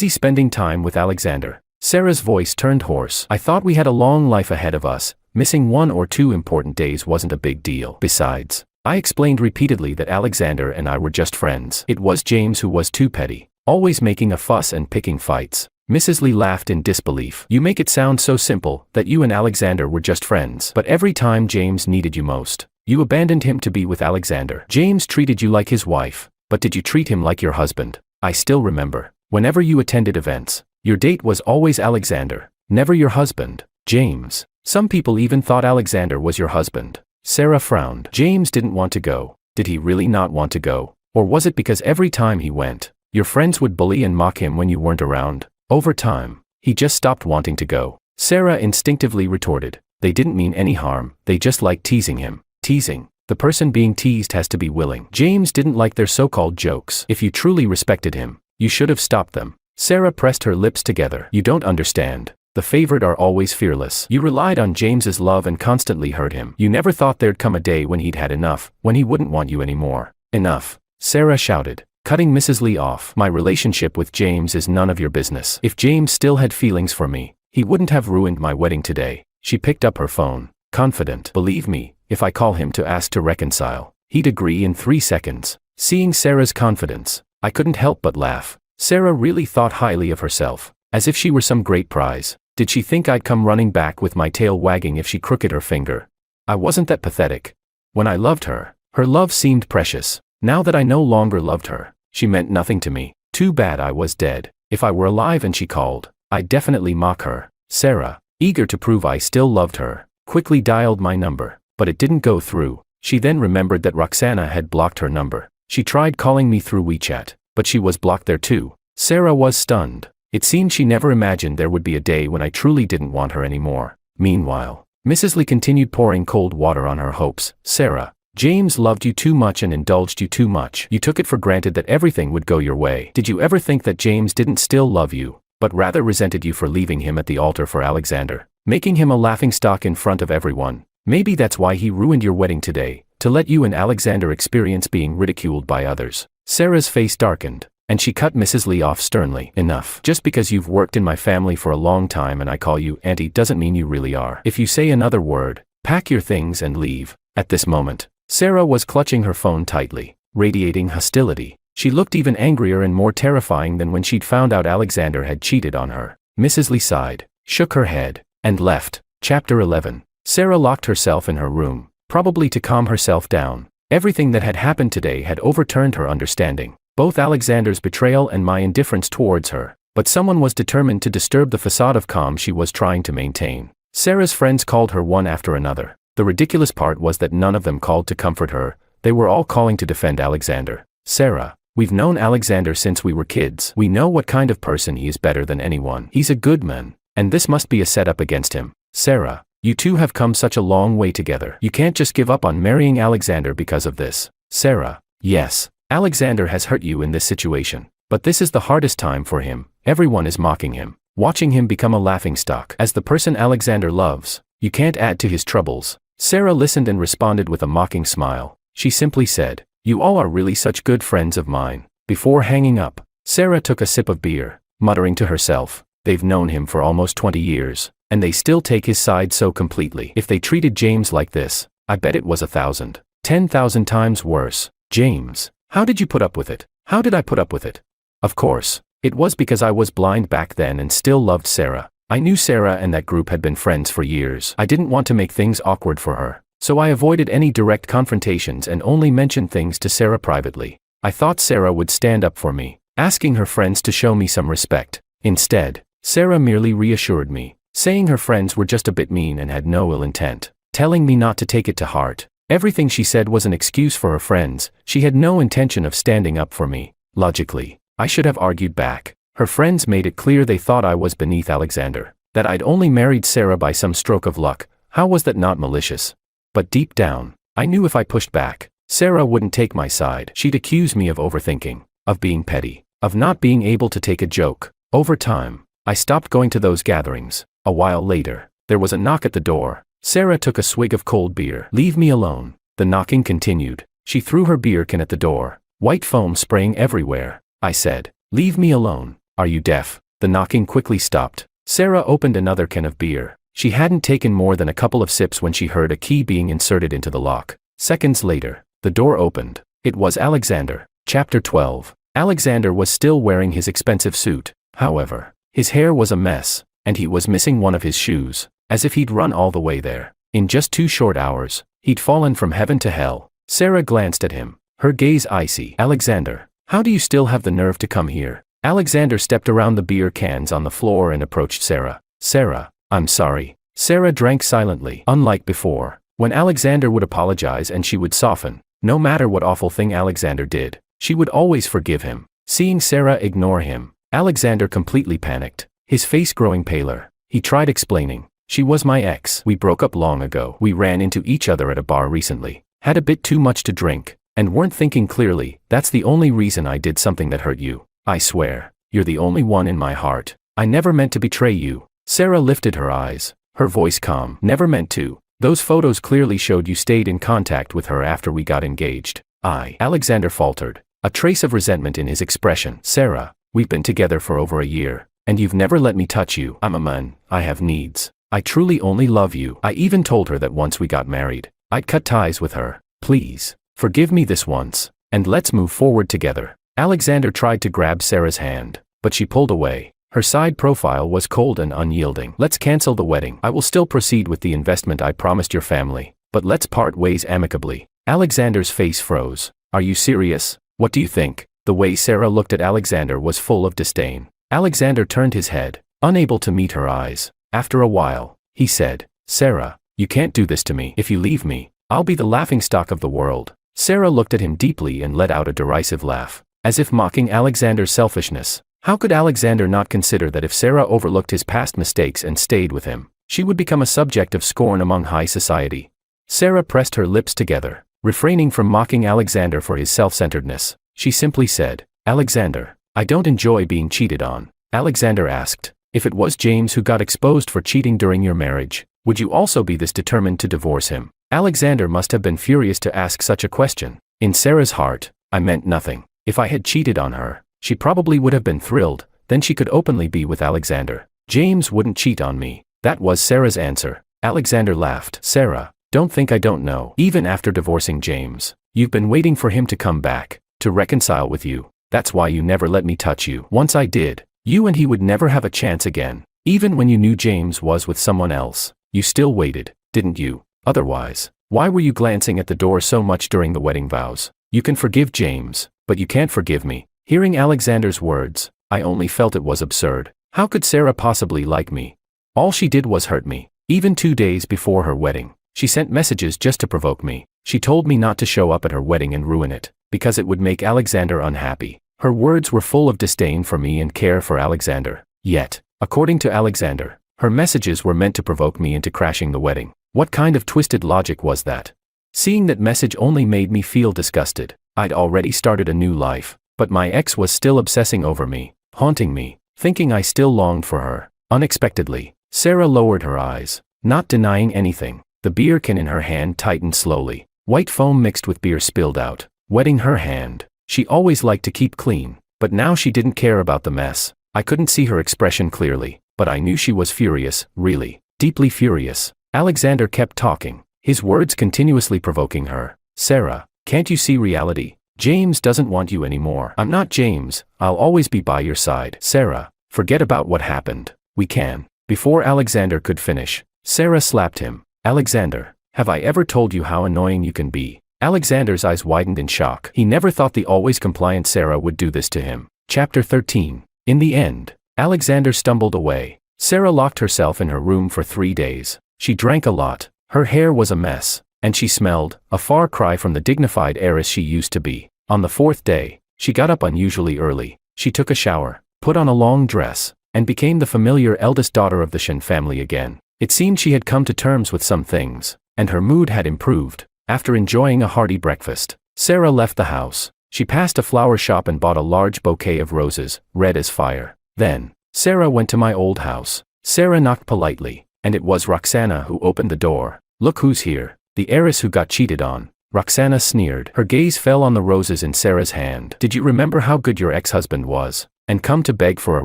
spending time with Alexander." Sarah's voice turned hoarse. "I thought we had a long life ahead of us. Missing 1 or 2 important days wasn't a big deal. Besides, I explained repeatedly that Alexander and I were just friends. It was James who was too petty, always making a fuss and picking fights." Mrs. Lee laughed in disbelief. "You make it sound so simple, that you and Alexander were just friends. But every time James needed you most, you abandoned him to be with Alexander. James treated you like his wife, but did you treat him like your husband? I still remember, whenever you attended events, your date was always Alexander, never your husband, James. Some people even thought Alexander was your husband." Sarah frowned. "James didn't want to go. Did he really not want to go? Or was it because every time he went, your friends would bully and mock him when you weren't around? Over time, he just stopped wanting to go." Sarah instinctively retorted, "They didn't mean any harm, they just liked teasing him." Teasing. The person being teased has to be willing. James didn't like their so-called jokes. If you truly respected him, you should have stopped them. Sarah pressed her lips together. "You don't understand. The favored are always fearless. You relied on James's love and constantly hurt him. You never thought there'd come a day when he'd had enough, when he wouldn't want you anymore." "Enough," Sarah shouted, cutting Mrs. Lee off. "My relationship with James is none of your business. If James still had feelings for me, he wouldn't have ruined my wedding today." She picked up her phone, confident. "Believe me, if I call him to ask to reconcile, he'd agree in 3 seconds. Seeing Sarah's confidence, I couldn't help but laugh. Sarah really thought highly of herself, as if she were some great prize. Did she think I'd come running back with my tail wagging if she crooked her finger? I wasn't that pathetic. When I loved her, her love seemed precious. Now that I no longer loved her, she meant nothing to me. Too bad I was dead. If I were alive and she called, I'd definitely mock her." Sarah, eager to prove I still loved her, quickly dialed my number, but it didn't go through. She then remembered that Roxana had blocked her number. She tried calling me through WeChat, but she was blocked there too. Sarah was stunned. It seemed she never imagined there would be a day when I truly didn't want her anymore. Meanwhile, Mrs. Lee continued pouring cold water on her hopes. "Sarah, James loved you too much and indulged you too much. You took it for granted that everything would go your way. Did you ever think that James didn't still love you, but rather resented you for leaving him at the altar for Alexander, making him a laughingstock in front of everyone? Maybe that's why he ruined your wedding today, To let you and Alexander experience being ridiculed by others. Sarah's face darkened, and she cut Mrs. Lee off sternly. Enough. Just because you've worked in my family for a long time and I call you auntie doesn't mean you really are. If you say another word, pack your things and leave. At this moment, Sarah was clutching her phone tightly, radiating hostility. She looked even angrier and more terrifying than when she'd found out Alexander had cheated on her. Mrs. Lee sighed, shook her head, and left. Chapter 11. Sarah locked herself in her room, probably to calm herself down. Everything that had happened today had overturned her understanding, both Alexander's betrayal and my indifference towards her, but someone was determined to disturb the facade of calm she was trying to maintain. Sarah's friends called her one after another. The ridiculous part was that none of them called to comfort her, they were all calling to defend Alexander. Sarah, we've known Alexander since we were kids. We know what kind of person he is better than anyone. He's a good man, and this must be a setup against him. Sarah, you two have come such a long way together. You can't just give up on marrying Alexander because of this. Sarah, yes, Alexander has hurt you in this situation, but this is the hardest time for him. Everyone is mocking him, watching him become a laughingstock. As the person Alexander loves, you can't add to his troubles. Sarah listened and responded with a mocking smile. She simply said, you all are really such good friends of mine. Before hanging up, Sarah took a sip of beer, muttering to herself, they've known him for almost 20 years, and they still take his side so completely. If they treated James like this, I bet it was 1,000, 10,000 times worse. James, how did you put up with it? How did I put up with it? Of course, it was because I was blind back then and still loved Sarah. I knew Sarah and that group had been friends for years. I didn't want to make things awkward for her, so I avoided any direct confrontations and only mentioned things to Sarah privately. I thought Sarah would stand up for me, asking her friends to show me some respect. Instead, Sarah merely reassured me, saying her friends were just a bit mean and had no ill intent, telling me not to take it to heart. Everything she said was an excuse for her friends. She had no intention of standing up for me. Logically, I should have argued back. Her friends made it clear they thought I was beneath Alexander, that I'd only married Sarah by some stroke of luck. How was that not malicious? But deep down, I knew if I pushed back, Sarah wouldn't take my side. She'd accuse me of overthinking, of being petty, of not being able to take a joke. Over time, I stopped going to those gatherings. A while later, there was a knock at the door. Sarah took a swig of cold beer. Leave me alone. The knocking continued. She threw her beer can at the door, white foam spraying everywhere. I said, leave me alone. Are you deaf? The knocking quickly stopped. Sarah opened another can of beer. She hadn't taken more than a couple of sips when she heard a key being inserted into the lock. Seconds later, the door opened. It was Alexander. Chapter 12. Alexander was still wearing his expensive suit. However, his hair was a mess, and he was missing one of his shoes, as if he'd run all the way there. In just 2 short hours, he'd fallen from heaven to hell. Sarah glanced at him, her gaze icy. Alexander, how do you still have the nerve to come here? Alexander stepped around the beer cans on the floor and approached Sarah. Sarah, I'm sorry. Sarah drank silently. Unlike before, when Alexander would apologize and she would soften, no matter what awful thing Alexander did, she would always forgive him. Seeing Sarah ignore him, Alexander completely panicked, his face growing paler. He tried explaining, she was my ex. We broke up long ago. We ran into each other at a bar recently, had a bit too much to drink, and weren't thinking clearly. That's the only reason I did something that hurt you. I swear, you're the only one in my heart. I never meant to betray you. Sarah lifted her eyes, her voice calm. Never meant to. Those photos clearly showed you stayed in contact with her after we got engaged. Alexander faltered, a trace of resentment in his expression. Sarah, we've been together for over a year, and you've never let me touch you. I'm a man, I have needs. I truly only love you. I even told her that once we got married, I'd cut ties with her. Please, forgive me this once, and let's move forward together. Alexander tried to grab Sarah's hand, but she pulled away. Her side profile was cold and unyielding. Let's cancel the wedding. I will still proceed with the investment I promised your family, but let's part ways amicably. Alexander's face froze. Are you serious? What do you think? The way Sarah looked at Alexander was full of disdain. Alexander turned his head, unable to meet her eyes. After a while, he said, Sarah, you can't do this to me. If you leave me, I'll be the laughingstock of the world. Sarah looked at him deeply and let out a derisive laugh, as if mocking Alexander's selfishness. How could Alexander not consider that if Sarah overlooked his past mistakes and stayed with him, she would become a subject of scorn among high society? Sarah pressed her lips together, refraining from mocking Alexander for his self-centeredness. She simply said, Alexander, I don't enjoy being cheated on. Alexander asked, if it was James who got exposed for cheating during your marriage, would you also be this determined to divorce him? Alexander must have been furious to ask such a question. In Sarah's heart, I meant nothing. If I had cheated on her, she probably would have been thrilled, then she could openly be with Alexander. James wouldn't cheat on me. That was Sarah's answer. Alexander laughed. Sarah, don't think I don't know. Even after divorcing James, you've been waiting for him to come back, to reconcile with you. That's why you never let me touch you. Once I did, you and he would never have a chance again. Even when you knew James was with someone else, you still waited, didn't you? Otherwise, why were you glancing at the door so much during the wedding vows? You can forgive James, but you can't forgive me. Hearing Alexander's words, I only felt it was absurd. How could Sarah possibly like me? All she did was hurt me. Even 2 days before her wedding, she sent messages just to provoke me. She told me not to show up at her wedding and ruin it, because it would make Alexander unhappy. Her words were full of disdain for me and care for Alexander. Yet, according to Alexander, her messages were meant to provoke me into crashing the wedding. What kind of twisted logic was that? Seeing that message only made me feel disgusted. I'd already started a new life, but my ex was still obsessing over me, haunting me, thinking I still longed for her. Unexpectedly, Sarah lowered her eyes, not denying anything. The beer can in her hand tightened slowly. White foam mixed with beer spilled out, wetting her hand. She always liked to keep clean, but now she didn't care about the mess. I couldn't see her expression clearly, but I knew she was furious, really, deeply furious. Alexander kept talking, his words continuously provoking her. Sarah, can't you see reality? James doesn't want you anymore. I'm not James, I'll always be by your side. Sarah, forget about what happened. We can. Before Alexander could finish, Sarah slapped him. Alexander, have I ever told you how annoying you can be? Alexander's eyes widened in shock. He never thought the always compliant Sarah would do this to him. Chapter 13. In the end, Alexander stumbled away. Sarah locked herself in her room for 3 days. She drank a lot, her hair was a mess, and she smelled, a far cry from the dignified heiress she used to be. On the 4th day, she got up unusually early. She took a shower, put on a long dress, and became the familiar eldest daughter of the Shen family again. It seemed she had come to terms with some things, and her mood had improved. After enjoying a hearty breakfast, Sarah left the house. She passed a flower shop and bought a large bouquet of roses, red as fire. Then, Sarah went to my old house. Sarah knocked politely, and it was Roxana who opened the door. Look who's here, the heiress who got cheated on. Roxana sneered. Her gaze fell on the roses in Sarah's hand. Did you remember how good your ex-husband was, and come to beg for a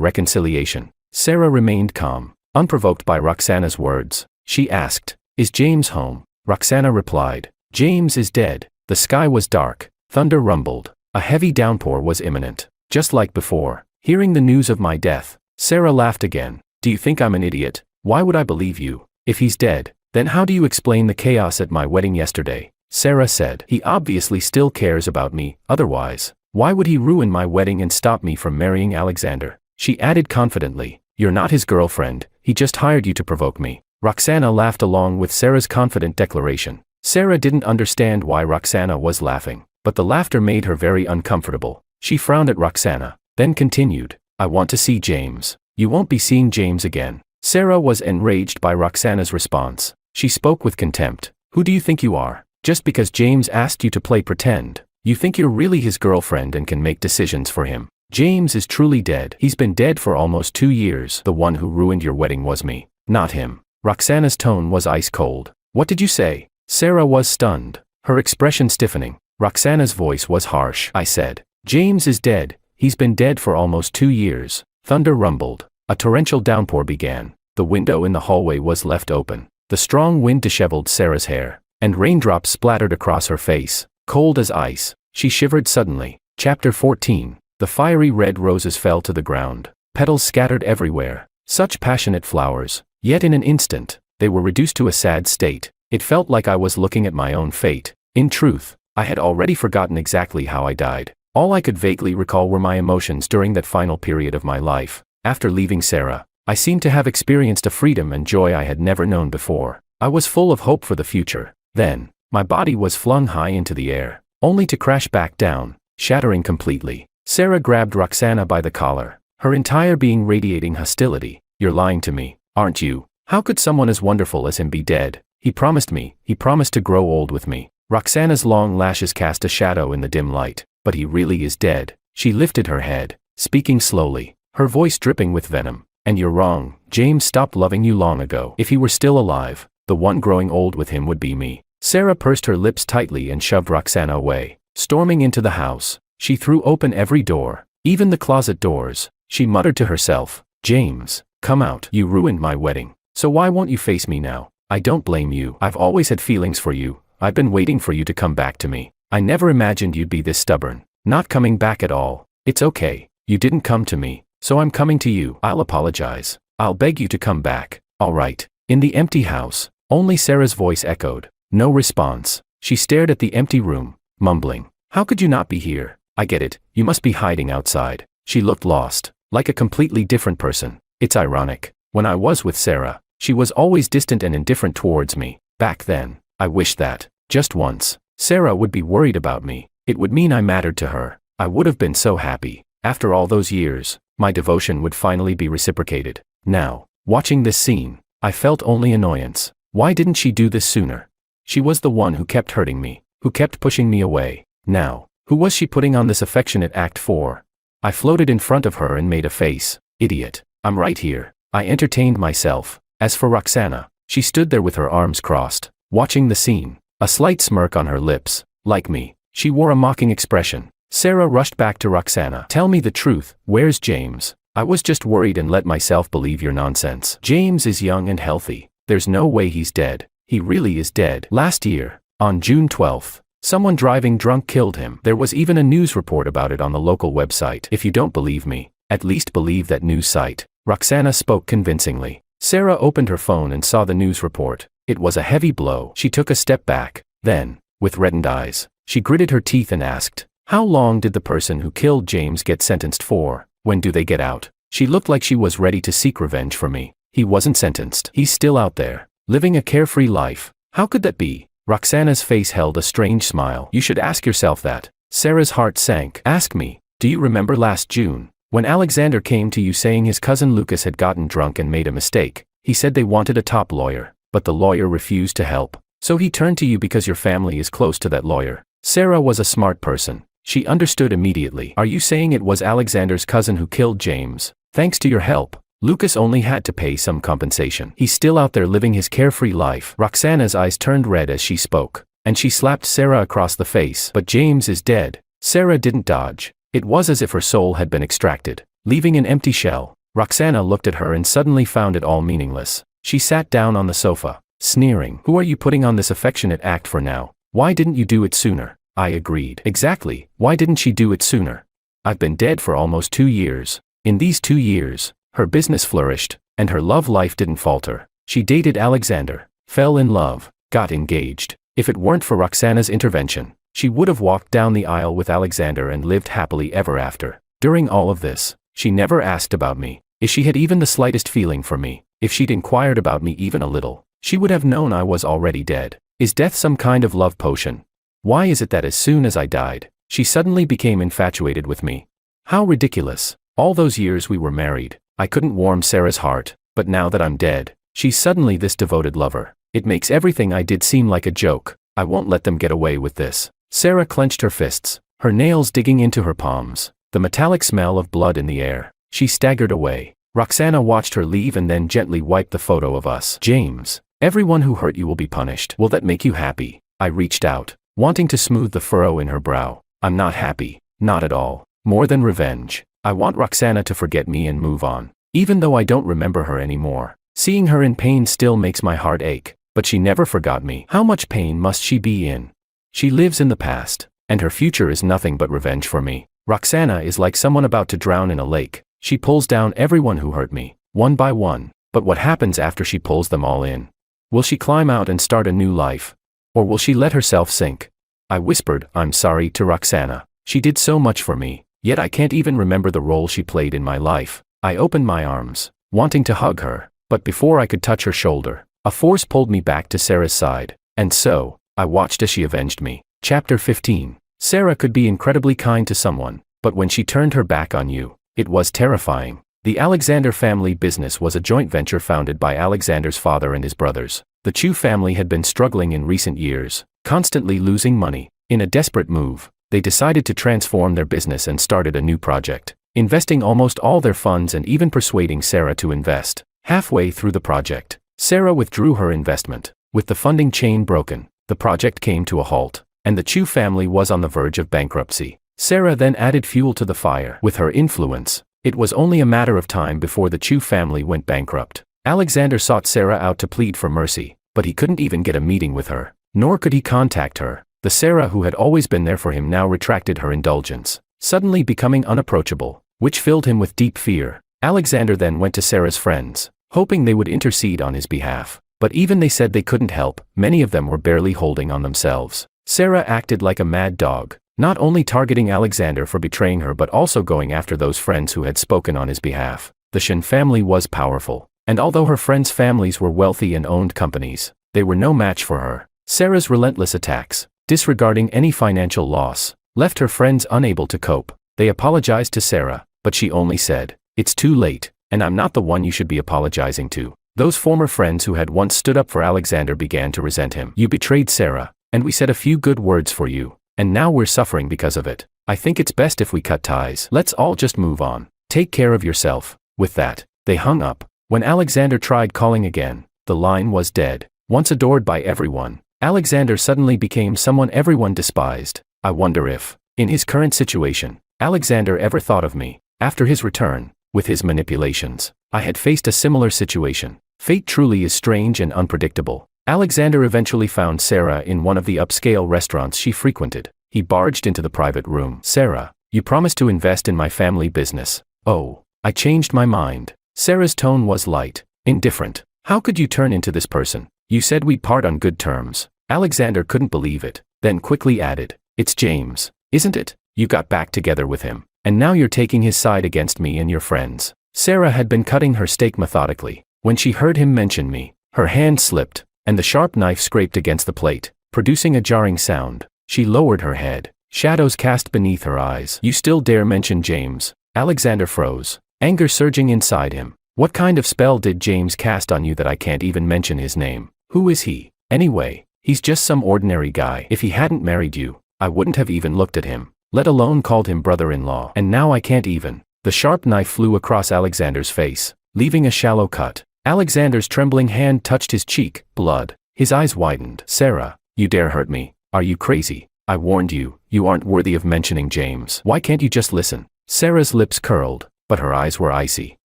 reconciliation? Sarah remained calm, unprovoked by Roxana's words. She asked, is James home? Roxana replied, James is dead. The sky was dark, thunder rumbled, a heavy downpour was imminent. Just like before, hearing the news of my death, Sarah laughed again. Do you think I'm an idiot? Why would I believe you? If he's dead, then how do you explain the chaos at my wedding yesterday? Sarah said, he obviously still cares about me, otherwise, why would he ruin my wedding and stop me from marrying Alexander? She added confidently, you're not his girlfriend, he just hired you to provoke me. Roxana laughed along with Sarah's confident declaration. Sarah didn't understand why Roxana was laughing, but the laughter made her very uncomfortable. She frowned at Roxana, then continued, I want to see James. You won't be seeing James again. Sarah was enraged by Roxana's response. She spoke with contempt. Who do you think you are? Just because James asked you to play pretend, you think you're really his girlfriend and can make decisions for him. James is truly dead. He's been dead for almost 2 years. The one who ruined your wedding was me, not him. Roxana's tone was ice cold. What did you say? Sarah was stunned, her expression stiffening. Roxana's voice was harsh. I said, James is dead. He's been dead for almost 2 years. Thunder rumbled. A torrential downpour began. The window in the hallway was left open. The strong wind disheveled Sarah's hair, and raindrops splattered across her face, cold as ice. She shivered suddenly. Chapter 14. The fiery red roses fell to the ground, petals scattered everywhere. Such passionate flowers, yet in an instant, they were reduced to a sad state. It felt like I was looking at my own fate. In truth, I had already forgotten exactly how I died. All I could vaguely recall were my emotions during that final period of my life. After leaving Sarah, I seemed to have experienced a freedom and joy I had never known before. I was full of hope for the future. Then, my body was flung high into the air, only to crash back down, shattering completely. Sarah grabbed Roxana by the collar, her entire being radiating hostility. You're lying to me, aren't you? How could someone as wonderful as him be dead? He promised to grow old with me. Roxana's long lashes cast a shadow in the dim light. But he really is dead. She lifted her head, speaking slowly, her voice dripping with venom. And you're wrong, James stopped loving you long ago. If he were still alive, the one growing old with him would be me. Sarah pursed her lips tightly and shoved Roxana away. Storming into the house, she threw open every door, even the closet doors. She muttered to herself, "James, come out. You ruined my wedding. So why won't you face me now? I don't blame you. I've always had feelings for you. I've been waiting for you to come back to me. I never imagined you'd be this stubborn. Not coming back at all. It's okay. You didn't come to me, so I'm coming to you. I'll apologize. I'll beg you to come back. All right." In the empty house, only Sarah's voice echoed. No response. She stared at the empty room, mumbling, "How could you not be here? I get it. You must be hiding outside." She looked lost, like a completely different person. It's ironic. When I was with Sarah, she was always distant and indifferent towards me. Back then, I wished that, just once, Sarah would be worried about me. It would mean I mattered to her. I would have been so happy. After all those years, my devotion would finally be reciprocated. Now, watching this scene, I felt only annoyance. Why didn't she do this sooner? She was the one who kept hurting me, who kept pushing me away. Now, who was she putting on this affectionate act for? I floated in front of her and made a face. Idiot. I'm right here. I entertained myself. As for Roxana, she stood there with her arms crossed, watching the scene, a slight smirk on her lips. Like me, she wore a mocking expression. Sarah rushed back to Roxana. "Tell me the truth, where's James? I was just worried and let myself believe your nonsense. James is young and healthy. There's no way he's dead. He really is dead. Last year, on June 12th, someone driving drunk killed him. There was even a news report about it on the local website. If you don't believe me, at least believe that news site." Roxana spoke convincingly. Sarah opened her phone and saw the news report. It was a heavy blow. She took a step back. Then, with reddened eyes, she gritted her teeth and asked, "How long did the person who killed James get sentenced for? When do they get out?" She looked like she was ready to seek revenge for me. He wasn't sentenced. He's still out there, living a carefree life. How could that be? Roxana's face held a strange smile. "You should ask yourself that." Sarah's heart sank. "Ask me. Do you remember last June, when Alexander came to you saying his cousin Lucas had gotten drunk and made a mistake? He said they wanted a top lawyer, but the lawyer refused to help. So he turned to you because your family is close to that lawyer." Sarah was a smart person. She understood immediately. "Are you saying it was Alexander's cousin who killed James? Thanks to your help, Lucas only had to pay some compensation. He's still out there living his carefree life." Roxana's eyes turned red as she spoke, and she slapped Sarah across the face. "But James is dead." Sarah didn't dodge. It was as if her soul had been extracted, leaving an empty shell. Roxana looked at her and suddenly found it all meaningless. She sat down on the sofa, sneering. "Who are you putting on this affectionate act for now? Why didn't you do it sooner?" I agreed. "Exactly, why didn't she do it sooner? I've been dead for almost 2 years. In these 2 years, her business flourished, and her love life didn't falter. She dated Alexander, fell in love, got engaged. If it weren't for Roxana's intervention, she would have walked down the aisle with Alexander and lived happily ever after. During all of this, she never asked about me. If she had even the slightest feeling for me, if she'd inquired about me even a little, she would have known I was already dead. Is death some kind of love potion? Why is it that as soon as I died, she suddenly became infatuated with me? How ridiculous. All those years we were married, I couldn't warm Sarah's heart, but now that I'm dead, she's suddenly this devoted lover. It makes everything I did seem like a joke. I won't let them get away with this." Sarah clenched her fists, her nails digging into her palms, the metallic smell of blood in the air. She staggered away. Roxana watched her leave and then gently wiped the photo of us. "James, everyone who hurt you will be punished. Will that make you happy?" I reached out, wanting to smooth the furrow in her brow. "I'm not happy, not at all. More than revenge. I want Roxana to forget me and move on. Even though I don't remember her anymore. Seeing her in pain still makes my heart ache, but she never forgot me. How much pain must she be in? She lives in the past, and her future is nothing but revenge for me. Roxana is like someone about to drown in a lake. She pulls down everyone who hurt me, one by one. But what happens after she pulls them all in? Will she climb out and start a new life? Or will she let herself sink?" I whispered, "I'm sorry," to Roxana. She did so much for me, yet I can't even remember the role she played in my life. I opened my arms, wanting to hug her, but before I could touch her shoulder, a force pulled me back to Sarah's side, and so, I watched as she avenged me. Chapter 15. Sarah could be incredibly kind to someone, but when she turned her back on you, it was terrifying. The Alexander family business was a joint venture founded by Alexander's father and his brothers. The Chu family had been struggling in recent years, constantly losing money. In a desperate move, they decided to transform their business and started a new project, investing almost all their funds and even persuading Sarah to invest. Halfway through the project, Sarah withdrew her investment. With the funding chain broken, The project came to a halt, and the Chu family was on the verge of bankruptcy. Sarah then added fuel to the fire. With her influence, it was only a matter of time before the Chu family went bankrupt. Alexander sought Sarah out to plead for mercy, but he couldn't even get a meeting with her, nor could he contact her. The Sarah who had always been there for him now retracted her indulgence, suddenly becoming unapproachable, which filled him with deep fear. Alexander then went to Sarah's friends, hoping they would intercede on his behalf, but even they said they couldn't help. Many of them were barely holding on themselves. Sarah acted like a mad dog, not only targeting Alexander for betraying her but also going after those friends who had spoken on his behalf. The Shen family was powerful, and although her friends' families were wealthy and owned companies, they were no match for her. Sarah's relentless attacks, disregarding any financial loss, left her friends unable to cope. They apologized to Sarah, but she only said, "It's too late, and I'm not the one you should be apologizing to." Those former friends who had once stood up for Alexander began to resent him. "You betrayed Sarah, and we said a few good words for you, and now we're suffering because of it. I think it's best if we cut ties. Let's all just move on. Take care of yourself." With that, they hung up. When Alexander tried calling again, the line was dead. Once adored by everyone, Alexander suddenly became someone everyone despised. I wonder if, in his current situation, Alexander ever thought of me. After his return, with his manipulations, I had faced a similar situation. Fate truly is strange and unpredictable. Alexander eventually found Sarah in one of the upscale restaurants she frequented. He barged into the private room. "Sarah, you promised to invest in my family business." "Oh, I changed my mind." Sarah's tone was light, indifferent. "How could you turn into this person? You said we'd part on good terms." Alexander couldn't believe it, then quickly added, "It's James, isn't it? You got back together with him, and now you're taking his side against me and your friends." Sarah had been cutting her steak methodically. When she heard him mention me, her hand slipped, and the sharp knife scraped against the plate, producing a jarring sound. She lowered her head, shadows cast beneath her eyes. "You still dare mention James?" Alexander froze, anger surging inside him. "What kind of spell did James cast on you that I can't even mention his name? Who is he? Anyway, he's just some ordinary guy. If he hadn't married you, I wouldn't have even looked at him, let alone called him brother-in-law. And now I can't even." The sharp knife flew across Alexander's face, leaving a shallow cut. Alexander's trembling hand touched his cheek. Blood. His eyes widened. "Sarah, you dare hurt me? Are you crazy? I warned you, you aren't worthy of mentioning James. Why can't you just listen?" Sarah's lips curled, but her eyes were icy,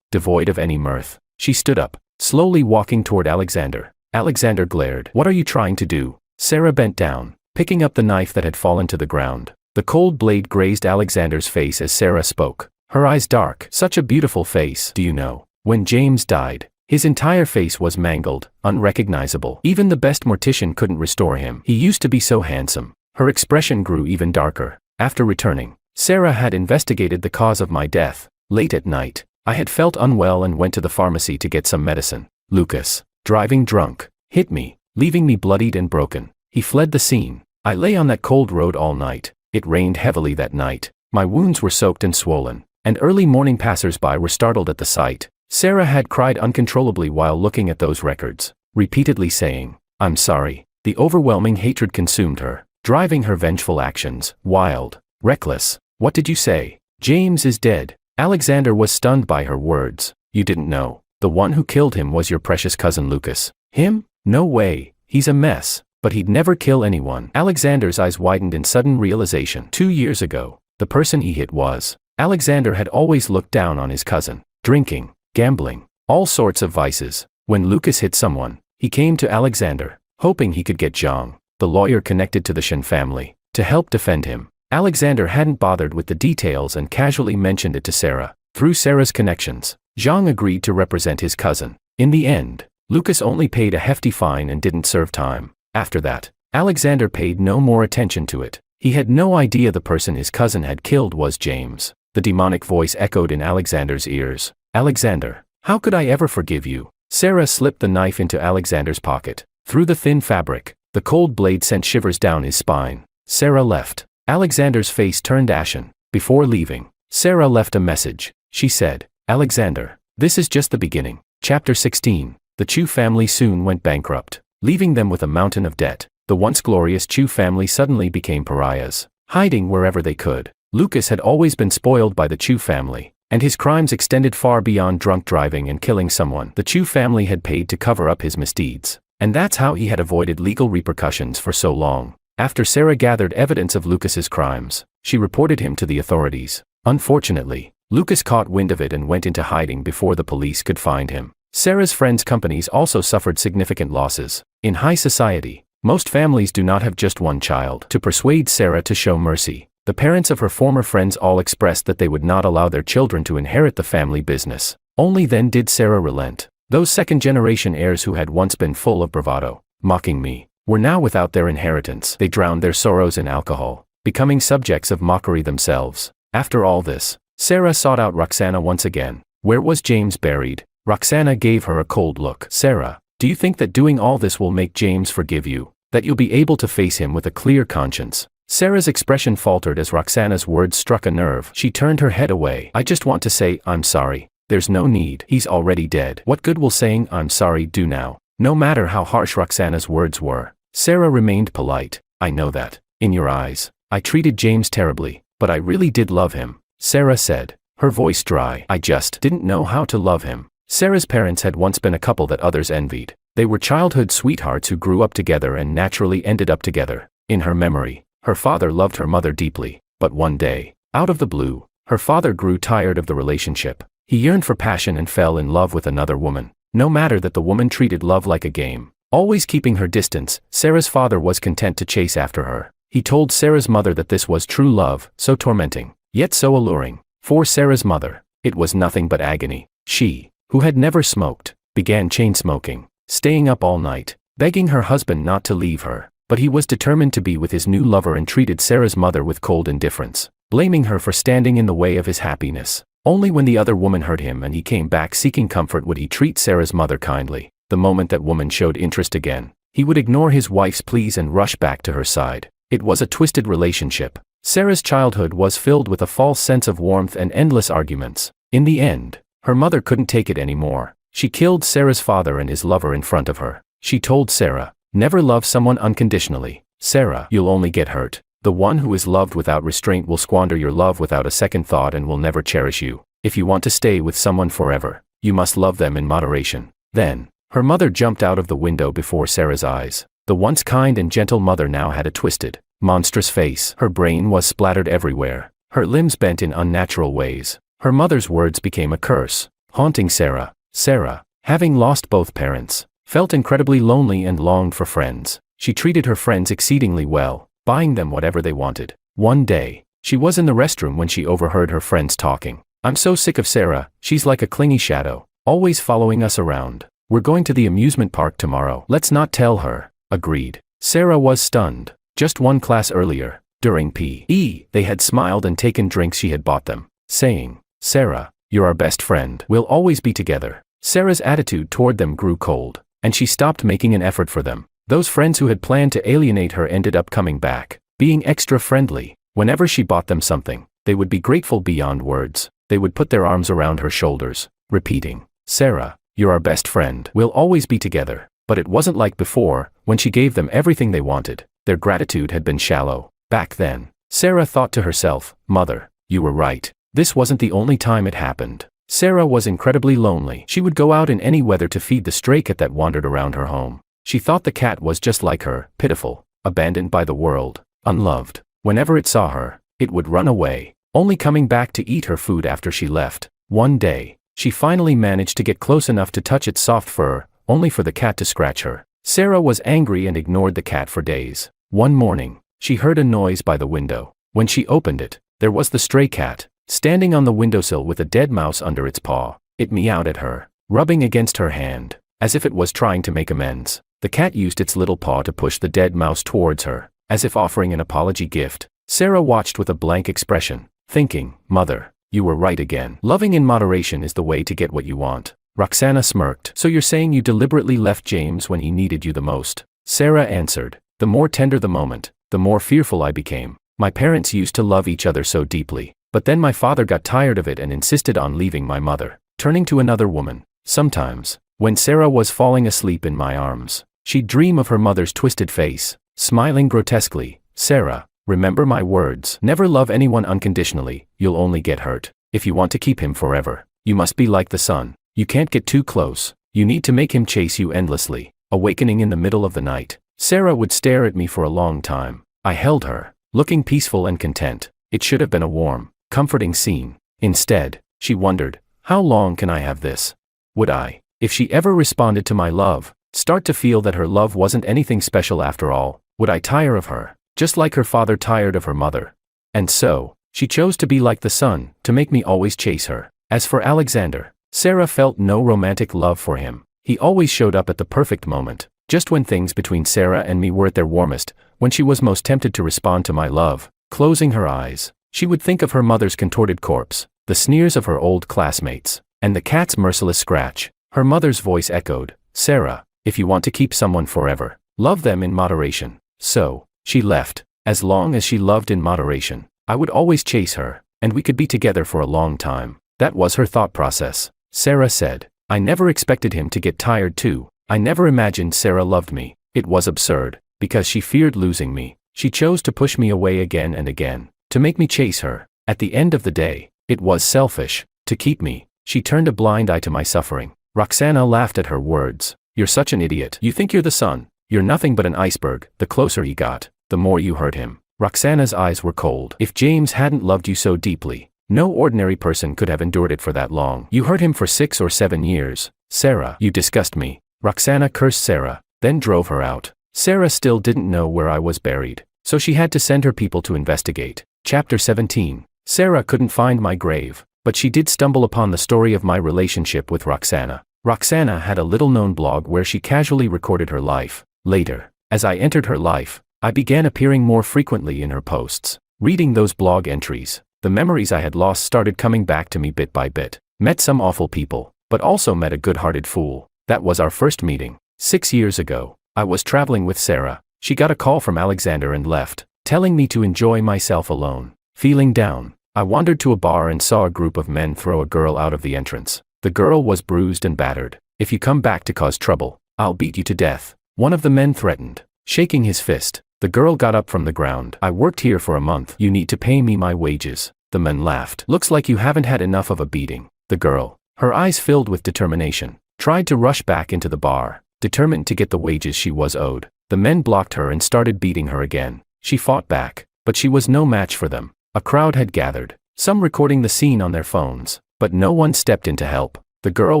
devoid of any mirth. She stood up, slowly walking toward Alexander. Alexander glared. "What are you trying to do?" Sarah bent down, picking up the knife that had fallen to the ground. The cold blade grazed Alexander's face as Sarah spoke, her eyes dark. "Such a beautiful face. Do you know, when James died, his entire face was mangled, unrecognizable. Even the best mortician couldn't restore him. He used to be so handsome." Her expression grew even darker. "After returning, Sarah had investigated the cause of my death. Late at night, I had felt unwell and went to the pharmacy to get some medicine. Lucas, driving drunk, hit me, leaving me bloodied and broken. He fled the scene. I lay on that cold road all night. It rained heavily that night. My wounds were soaked and swollen, and early morning passers-by were startled at the sight." Sarah had cried uncontrollably while looking at those records, repeatedly saying, "I'm sorry." The overwhelming hatred consumed her, driving her vengeful actions, wild, reckless. "What did you say?" "James is dead." Alexander was stunned by her words. "You didn't know. The one who killed him was your precious cousin Lucas." "Him? No way. He's a mess. But he'd never kill anyone." Alexander's eyes widened in sudden realization. 2 years ago, the person he hit was. Alexander had always looked down on his cousin. Drinking, gambling, all sorts of vices. When Lucas hit someone, he came to Alexander, hoping he could get Zhang, the lawyer connected to the Shen family, to help defend him. Alexander hadn't bothered with the details and casually mentioned it to Sarah. Through Sarah's connections, Zhang agreed to represent his cousin. In the end, Lucas only paid a hefty fine and didn't serve time. After that, Alexander paid no more attention to it. He had no idea the person his cousin had killed was James. The demonic voice echoed in Alexander's ears. "Alexander, how could I ever forgive you?" Sarah slipped the knife into Alexander's pocket. Through the thin fabric, the cold blade sent shivers down his spine. Sarah left. Alexander's face turned ashen. Before leaving, Sarah left a message. She said, "Alexander, this is just the beginning." Chapter 16. The Chu family soon went bankrupt, leaving them with a mountain of debt. The once glorious Chu family suddenly became pariahs, hiding wherever they could. Lucas had always been spoiled by the Chu family, and his crimes extended far beyond drunk driving and killing someone. The Chu family had paid to cover up his misdeeds. And that's how he had avoided legal repercussions for so long. After Sarah gathered evidence of Lucas's crimes, she reported him to the authorities. Unfortunately, Lucas caught wind of it and went into hiding before the police could find him. Sarah's friends' companies also suffered significant losses. In high society, most families do not have just one child. To persuade Sarah to show mercy, the parents of her former friends all expressed that they would not allow their children to inherit the family business. Only then did Sarah relent. Those second-generation heirs who had once been full of bravado, mocking me, were now without their inheritance. They drowned their sorrows in alcohol, becoming subjects of mockery themselves. After all this, Sarah sought out Roxana once again. Where was James buried? Roxana gave her a cold look. Sarah, do you think that doing all this will make James forgive you? That you'll be able to face him with a clear conscience? Sarah's expression faltered as Roxana's words struck a nerve. She turned her head away. I just want to say, I'm sorry. There's no need. He's already dead. What good will saying I'm sorry do now? No matter how harsh Roxana's words were, Sarah remained polite. I know that. In your eyes, I treated James terribly, but I really did love him, Sarah said, her voice dry. I just didn't know how to love him. Sarah's parents had once been a couple that others envied. They were childhood sweethearts who grew up together and naturally ended up together. In her memory, her father loved her mother deeply, but one day, out of the blue, her father grew tired of the relationship. He yearned for passion and fell in love with another woman. No matter that the woman treated love like a game, always keeping her distance, Sarah's father was content to chase after her. He told Sarah's mother that this was true love, so tormenting, yet so alluring. For Sarah's mother, it was nothing but agony. She, who had never smoked, began chain smoking, staying up all night, begging her husband not to leave her. But he was determined to be with his new lover and treated Sarah's mother with cold indifference, blaming her for standing in the way of his happiness. Only when the other woman hurt him and he came back seeking comfort would he treat Sarah's mother kindly. The moment that woman showed interest again, he would ignore his wife's pleas and rush back to her side. It was a twisted relationship. Sarah's childhood was filled with a false sense of warmth and endless arguments. In the end, her mother couldn't take it anymore. She killed Sarah's father and his lover in front of her. She told Sarah, never love someone unconditionally. Sarah, you'll only get hurt. The one who is loved without restraint will squander your love without a second thought and will never cherish you. If you want to stay with someone forever, you must love them in moderation. Then, her mother jumped out of the window before Sarah's eyes. The once kind and gentle mother now had a twisted, monstrous face. Her brain was splattered everywhere, her limbs bent in unnatural ways. Her mother's words became a curse, haunting Sarah. Sarah, having lost both parents, felt incredibly lonely and longed for friends. She treated her friends exceedingly well, buying them whatever they wanted. One day, she was in the restroom when she overheard her friends talking. I'm so sick of Sarah, she's like a clingy shadow, always following us around. We're going to the amusement park tomorrow. Let's not tell her. Agreed. Sarah was stunned. Just one class earlier, during PE, they had smiled and taken drinks she had bought them, saying, Sarah, you're our best friend. We'll always be together. Sarah's attitude toward them grew cold, and she stopped making an effort for them. Those friends who had planned to alienate her ended up coming back, being extra friendly. Whenever she bought them something, they would be grateful beyond words. They would put their arms around her shoulders, repeating, Sarah, you're our best friend. We'll always be together. But it wasn't like before, when she gave them everything they wanted. Their gratitude had been shallow. Back then, Sarah thought to herself, Mother, you were right. This wasn't the only time it happened. Sarah was incredibly lonely. She would go out in any weather to feed the stray cat that wandered around her home. She thought the cat was just like her, pitiful, abandoned by the world, unloved. Whenever it saw her, it would run away, only coming back to eat her food after she left. One day, she finally managed to get close enough to touch its soft fur, only for the cat to scratch her. Sarah was angry and ignored the cat for days. One morning, she heard a noise by the window. When she opened it, there was the stray cat, standing on the windowsill with a dead mouse under its paw. It meowed at her, rubbing against her hand, as if it was trying to make amends. The cat used its little paw to push the dead mouse towards her, as if offering an apology gift. Sarah watched with a blank expression, thinking, Mother, you were right again. Loving in moderation is the way to get what you want. Roxana smirked. So you're saying you deliberately left James when he needed you the most? Sarah answered. The more tender the moment, the more fearful I became. My parents used to love each other so deeply, but then my father got tired of it and insisted on leaving my mother, turning to another woman. Sometimes, when Sarah was falling asleep in my arms, she'd dream of her mother's twisted face, smiling grotesquely. Sarah, remember my words. Never love anyone unconditionally, you'll only get hurt. If you want to keep him forever, you must be like the sun. You can't get too close, you need to make him chase you endlessly. awakening in the middle of the night. Sarah would stare at me for a long time. I held her, looking peaceful and content. It should have been a warm, comforting scene. Instead, she wondered, how long can I have this? Would I, if she ever responded to my love, start to feel that her love wasn't anything special after all? Would I tire of her, just like her father tired of her mother? And so, she chose to be like the sun, to make me always chase her. As for Alexander, Sarah felt no romantic love for him. He always showed up at the perfect moment, just when things between Sarah and me were at their warmest, when she was most tempted to respond to my love. Closing her eyes, she would think of her mother's contorted corpse, the sneers of her old classmates, and the cat's merciless scratch. Her mother's voice echoed, "Sarah, if you want to keep someone forever, love them in moderation." So, she left. As long as she loved in moderation, I would always chase her, and we could be together for a long time. That was her thought process. Sarah said, "I never expected him to get tired too. I never imagined Sarah loved me. It was absurd, because she feared losing me. She chose to push me away again and again, to make me chase her. At the end of the day, it was selfish, to keep me." She turned a blind eye to my suffering. Roxana laughed at her words. "You're such an idiot. You think you're the sun. You're nothing but an iceberg." The closer he got, the more you hurt him. Roxana's eyes were cold. "If James hadn't loved you so deeply, no ordinary person could have endured it for that long. You hurt him for 6 or 7 years. Sarah, you disgust me." Roxana cursed Sarah, then drove her out. Sarah still didn't know where I was buried, so she had to send her people to investigate. Chapter 17. Sarah couldn't find my grave, but she did stumble upon the story of my relationship with Roxana. Roxana had a little-known blog where she casually recorded her life. Later, as I entered her life, I began appearing more frequently in her posts. Reading those blog entries, the memories I had lost started coming back to me bit by bit. Met some awful people, but also met a good-hearted fool. That was our first meeting. 6 years ago, I was traveling with Sarah. She got a call from Alexander and left, telling me to enjoy myself alone. Feeling down, I wandered to a bar and saw a group of men throw a girl out of the entrance. The girl was bruised and battered. "If you come back to cause trouble, I'll beat you to death," one of the men threatened, shaking his fist. The girl got up from the ground. "I worked here for a month. You need to pay me my wages." The men laughed. "Looks like you haven't had enough of a beating." The girl, her eyes filled with determination, tried to rush back into the bar, determined to get the wages she was owed. The men blocked her and started beating her again. She fought back, but she was no match for them. A crowd had gathered, some recording the scene on their phones, but no one stepped in to help. The girl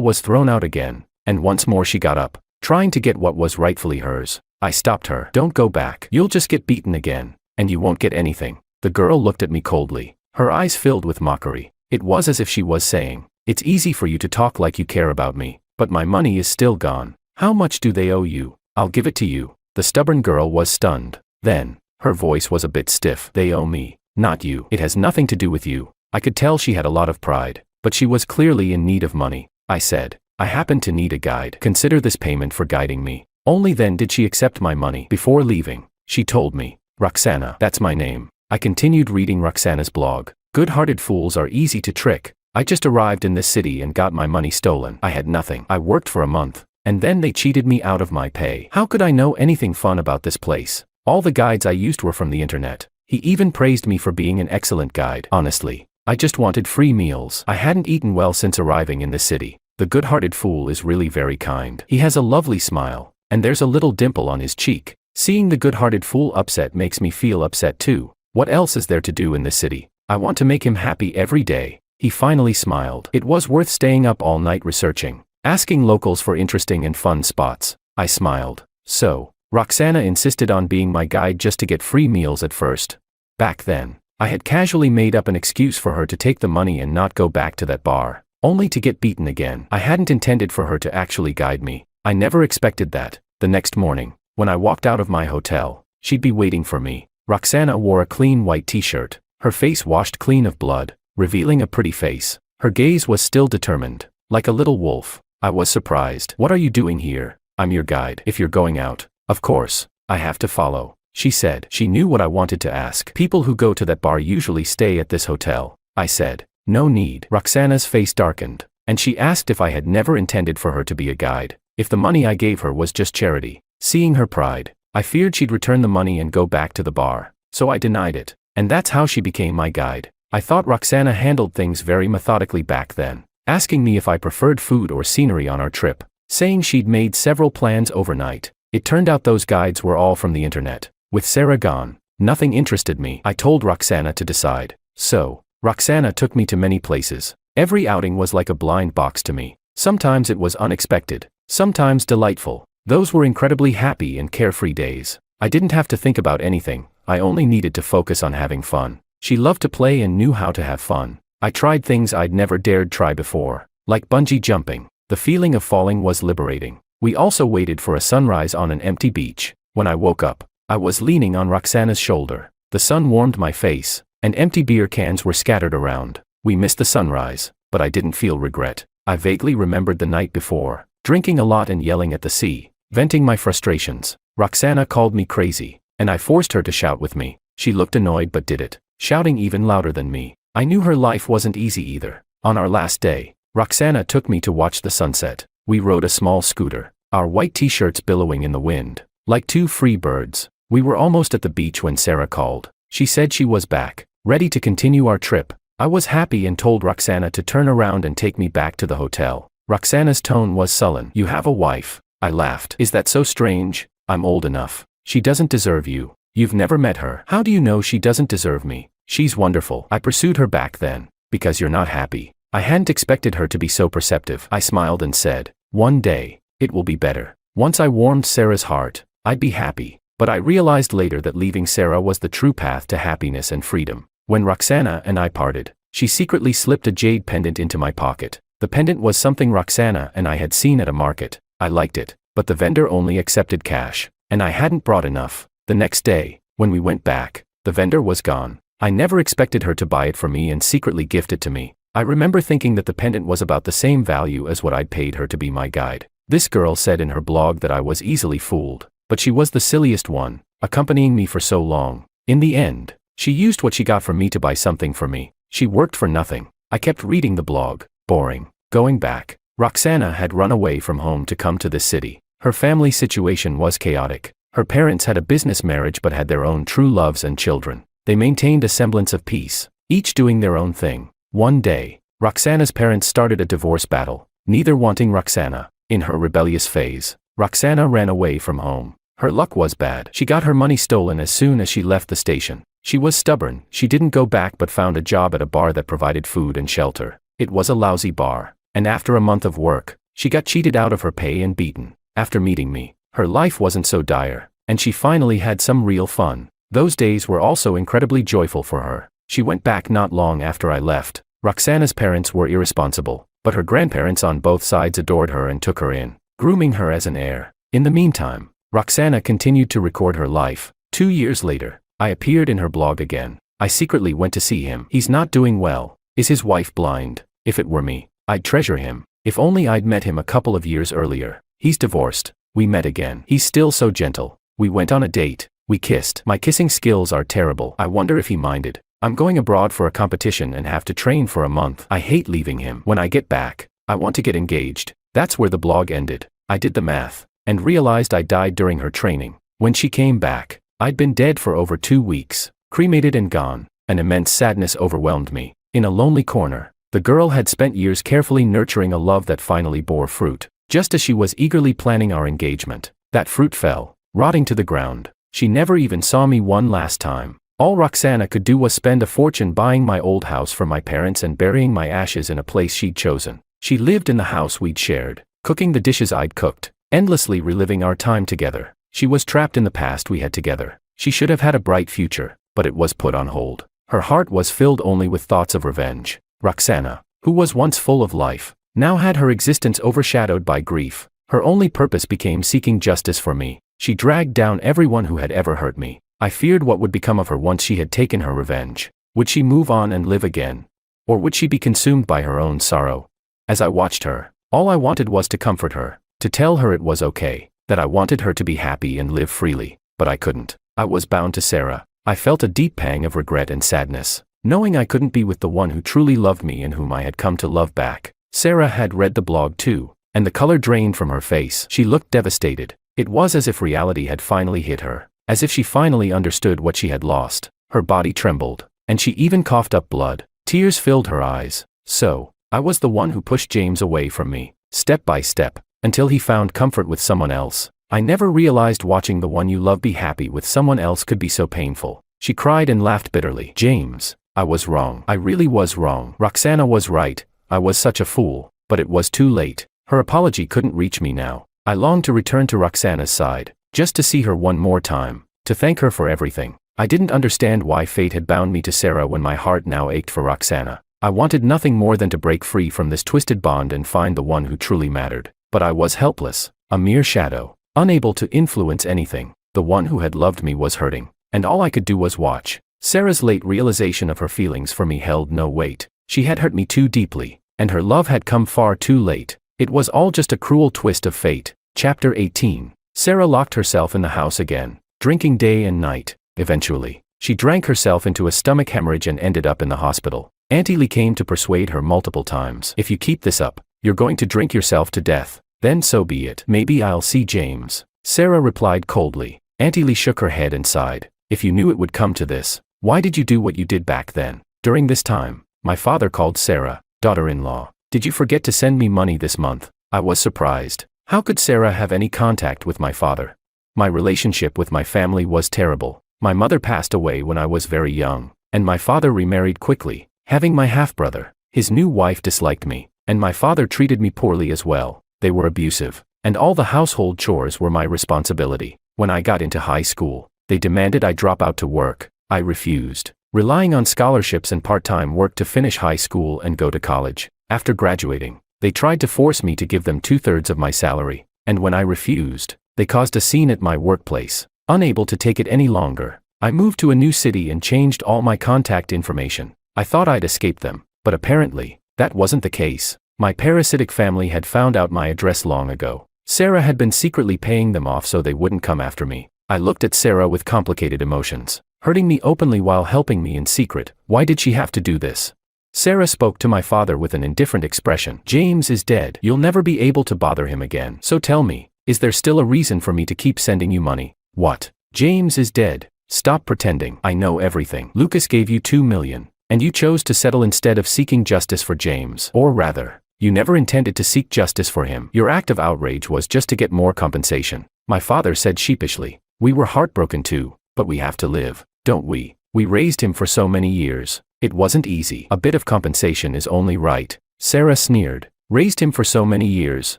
was thrown out again, and once more she got up, trying to get what was rightfully hers. I stopped her. "Don't go back. You'll just get beaten again, and you won't get anything." The girl looked at me coldly, her eyes filled with mockery. It was as if she was saying, "It's easy for you to talk like you care about me, but my money is still gone. How much do they owe you? I'll give it to you." The stubborn girl was stunned. Then, her voice was a bit stiff. "They owe me, not you. It has nothing to do with you." I could tell she had a lot of pride, but she was clearly in need of money. I said, "I happen to need a guide. Consider this payment for guiding me." Only then did she accept my money. Before leaving, she told me, "Roxana, that's my name." I continued reading Roxana's blog. Good-hearted fools are easy to trick. I just arrived in this city and got my money stolen. I had nothing. I worked for a month, and then they cheated me out of my pay. How could I know anything fun about this place? All the guides I used were from the internet. He even praised me for being an excellent guide. Honestly, I just wanted free meals. I hadn't eaten well since arriving in this city. The good-hearted fool is really very kind. He has a lovely smile, and there's a little dimple on his cheek. Seeing the good-hearted fool upset makes me feel upset too. What else is there to do in this city? I want to make him happy every day. He finally smiled. It was worth staying up all night researching, asking locals for interesting and fun spots. I smiled. So, Roxana insisted on being my guide just to get free meals at first. Back then, I had casually made up an excuse for her to take the money and not go back to that bar, only to get beaten again. I hadn't intended for her to actually guide me. I never expected that. The next morning, when I walked out of my hotel, she'd be waiting for me. Roxana wore a clean white t-shirt, her face washed clean of blood, revealing a pretty face. Her gaze was still determined, like a little wolf. I was surprised. "What are you doing here?" "I'm your guide. If you're going out, of course, I have to follow," she said. She knew what I wanted to ask. "People who go to that bar usually stay at this hotel," I said. "No need." Roxana's face darkened, and she asked if I had never intended for her to be a guide, if the money I gave her was just charity. Seeing her pride, I feared she'd return the money and go back to the bar, so I denied it. And that's how she became my guide. I thought Roxana handled things very methodically back then, asking me if I preferred food or scenery on our trip. saying she'd made several plans overnight. It turned out those guides were all from the internet. With Sarah gone, nothing interested me. I told Roxana to decide. So, Roxana took me to many places. Every outing was like a blind box to me. Sometimes it was unexpected, sometimes delightful. Those were incredibly happy and carefree days. I didn't have to think about anything, I only needed to focus on having fun. She loved to play and knew how to have fun. I tried things I'd never dared try before, like bungee jumping. The feeling of falling was liberating. We also waited for a sunrise on an empty beach. When I woke up, I was leaning on Roxana's shoulder. The sun warmed my face, and empty beer cans were scattered around. We missed the sunrise, but I didn't feel regret. I vaguely remembered the night before, drinking a lot and yelling at the sea, venting my frustrations. Roxana called me crazy, and I forced her to shout with me. She looked annoyed but did it, shouting even louder than me. I knew her life wasn't easy either. On our last day, Roxana took me to watch the sunset. We rode a small scooter, our white t-shirts billowing in the wind, like two free birds. We were almost at the beach when Sarah called. She said she was back, ready to continue our trip. I was happy and told Roxana to turn around and take me back to the hotel. Roxana's tone was sullen. "You have a wife?" I laughed. "Is that so strange? I'm old enough. She doesn't deserve you. You've never met her. How do you know she doesn't deserve me? She's wonderful." I pursued her back then. "Because you're not happy." I hadn't expected her to be so perceptive. I smiled and said, "One day, it will be better. Once I warmed Sarah's heart, I'd be happy." But I realized later that leaving Sarah was the true path to happiness and freedom. When Roxana and I parted, she secretly slipped a jade pendant into my pocket. The pendant was something Roxana and I had seen at a market. I liked it, but the vendor only accepted cash, and I hadn't brought enough. The next day, when we went back, the vendor was gone. I never expected her to buy it for me and secretly gift it to me. I remember thinking that the pendant was about the same value as what I'd paid her to be my guide. This girl said in her blog that I was easily fooled, but she was the silliest one, accompanying me for so long. In the end, she used what she got from me to buy something for me. She worked for nothing. I kept reading the blog. Boring. Going back, Roxana had run away from home to come to this city. Her family situation was chaotic. Her parents had a business marriage but had their own true loves and children. They maintained a semblance of peace, each doing their own thing. One day, Roxana's parents started a divorce battle, neither wanting Roxana. In her rebellious phase, Roxana ran away from home. Her luck was bad. She got her money stolen as soon as she left the station. She was stubborn. She didn't go back but found a job at a bar that provided food and shelter. It was a lousy bar, and after a month of work, she got cheated out of her pay and beaten. After meeting me, her life wasn't so dire, and she finally had some real fun. Those days were also incredibly joyful for her. She went back not long after I left. Roxana's parents were irresponsible, but her grandparents on both sides adored her and took her in, grooming her as an heir. In the meantime, Roxana continued to record her life. 2 years later, I appeared in her blog again. I secretly went to see him. He's not doing well. Is his wife blind? If it were me, I'd treasure him. If only I'd met him a couple of years earlier. He's divorced. We met again. He's still so gentle. We went on a date. We kissed. My kissing skills are terrible. I wonder if he minded. I'm going abroad for a competition and have to train for a month. I hate leaving him. When I get back, I want to get engaged. That's where the blog ended. I did the math, and realized I died during her training. When she came back, I'd been dead for over 2 weeks, cremated and gone. An immense sadness overwhelmed me. In a lonely corner, the girl had spent years carefully nurturing a love that finally bore fruit. Just as she was eagerly planning our engagement, that fruit fell, rotting to the ground. She never even saw me one last time. All Roxana could do was spend a fortune buying my old house for my parents and burying my ashes in a place she'd chosen. She lived in the house we'd shared, cooking the dishes I'd cooked, endlessly reliving our time together. She was trapped in the past we had together. She should have had a bright future, but it was put on hold. Her heart was filled only with thoughts of revenge. Roxana, who was once full of life, now had her existence overshadowed by grief. Her only purpose became seeking justice for me. She dragged down everyone who had ever hurt me. I feared what would become of her once she had taken her revenge. Would she move on and live again? Or would she be consumed by her own sorrow? As I watched her, all I wanted was to comfort her, to tell her it was okay, that I wanted her to be happy and live freely, but I couldn't. I was bound to Sarah. I felt a deep pang of regret and sadness, knowing I couldn't be with the one who truly loved me and whom I had come to love back. Sarah had read the blog too, and the color drained from her face. She looked devastated. It was as if reality had finally hit her, as if she finally understood what she had lost. Her body trembled, and she even coughed up blood. Tears filled her eyes. So, I was the one who pushed James away from me. Step by step, until he found comfort with someone else. I never realized watching the one you love be happy with someone else could be so painful. She cried and laughed bitterly. James, I was wrong. I really was wrong. Roxana was right. I was such a fool. But it was too late. Her apology couldn't reach me now. I longed to return to Roxana's side, just to see her one more time, to thank her for everything. I didn't understand why fate had bound me to Sarah when my heart now ached for Roxana. I wanted nothing more than to break free from this twisted bond and find the one who truly mattered. But I was helpless, a mere shadow, unable to influence anything. The one who had loved me was hurting, and all I could do was watch. Sarah's late realization of her feelings for me held no weight. She had hurt me too deeply, and her love had come far too late. It was all just a cruel twist of fate. Chapter 18. Sarah locked herself in the house again, drinking day and night. Eventually, she drank herself into a stomach hemorrhage and ended up in the hospital. Auntie Lee came to persuade her multiple times. If you keep this up, you're going to drink yourself to death. Then so be it. Maybe I'll see James. Sarah replied coldly. Auntie Lee shook her head and sighed. If you knew it would come to this, why did you do what you did back then? During this time, my father called Sarah, daughter-in-law. Did you forget to send me money this month? I was surprised. How could Sarah have any contact with my father? My relationship with my family was terrible. My mother passed away when I was very young, and my father remarried quickly, having my half-brother. His new wife disliked me, and my father treated me poorly as well. They were abusive, and all the household chores were my responsibility. When I got into high school, they demanded I drop out to work. I refused, relying on scholarships and part-time work to finish high school and go to college. After graduating, they tried to force me to give them 2/3 of my salary, and when I refused, they caused a scene at my workplace. Unable to take it any longer, I moved to a new city and changed all my contact information. I thought I'd escaped them, but apparently, that wasn't the case. My parasitic family had found out my address long ago. Sarah had been secretly paying them off so they wouldn't come after me. I looked at Sarah with complicated emotions. Hurting me openly while helping me in secret. Why did she have to do this? Sarah spoke to my father with an indifferent expression. James is dead. You'll never be able to bother him again. So tell me, is there still a reason for me to keep sending you money? What? James is dead. Stop pretending. I know everything. Lucas gave you $2 million, and you chose to settle instead of seeking justice for James. Or rather, you never intended to seek justice for him. Your act of outrage was just to get more compensation. My father said sheepishly. We were heartbroken too, but we have to live, don't we? We raised him for so many years. It wasn't easy. A bit of compensation is only right. Sarah sneered. Raised him for so many years.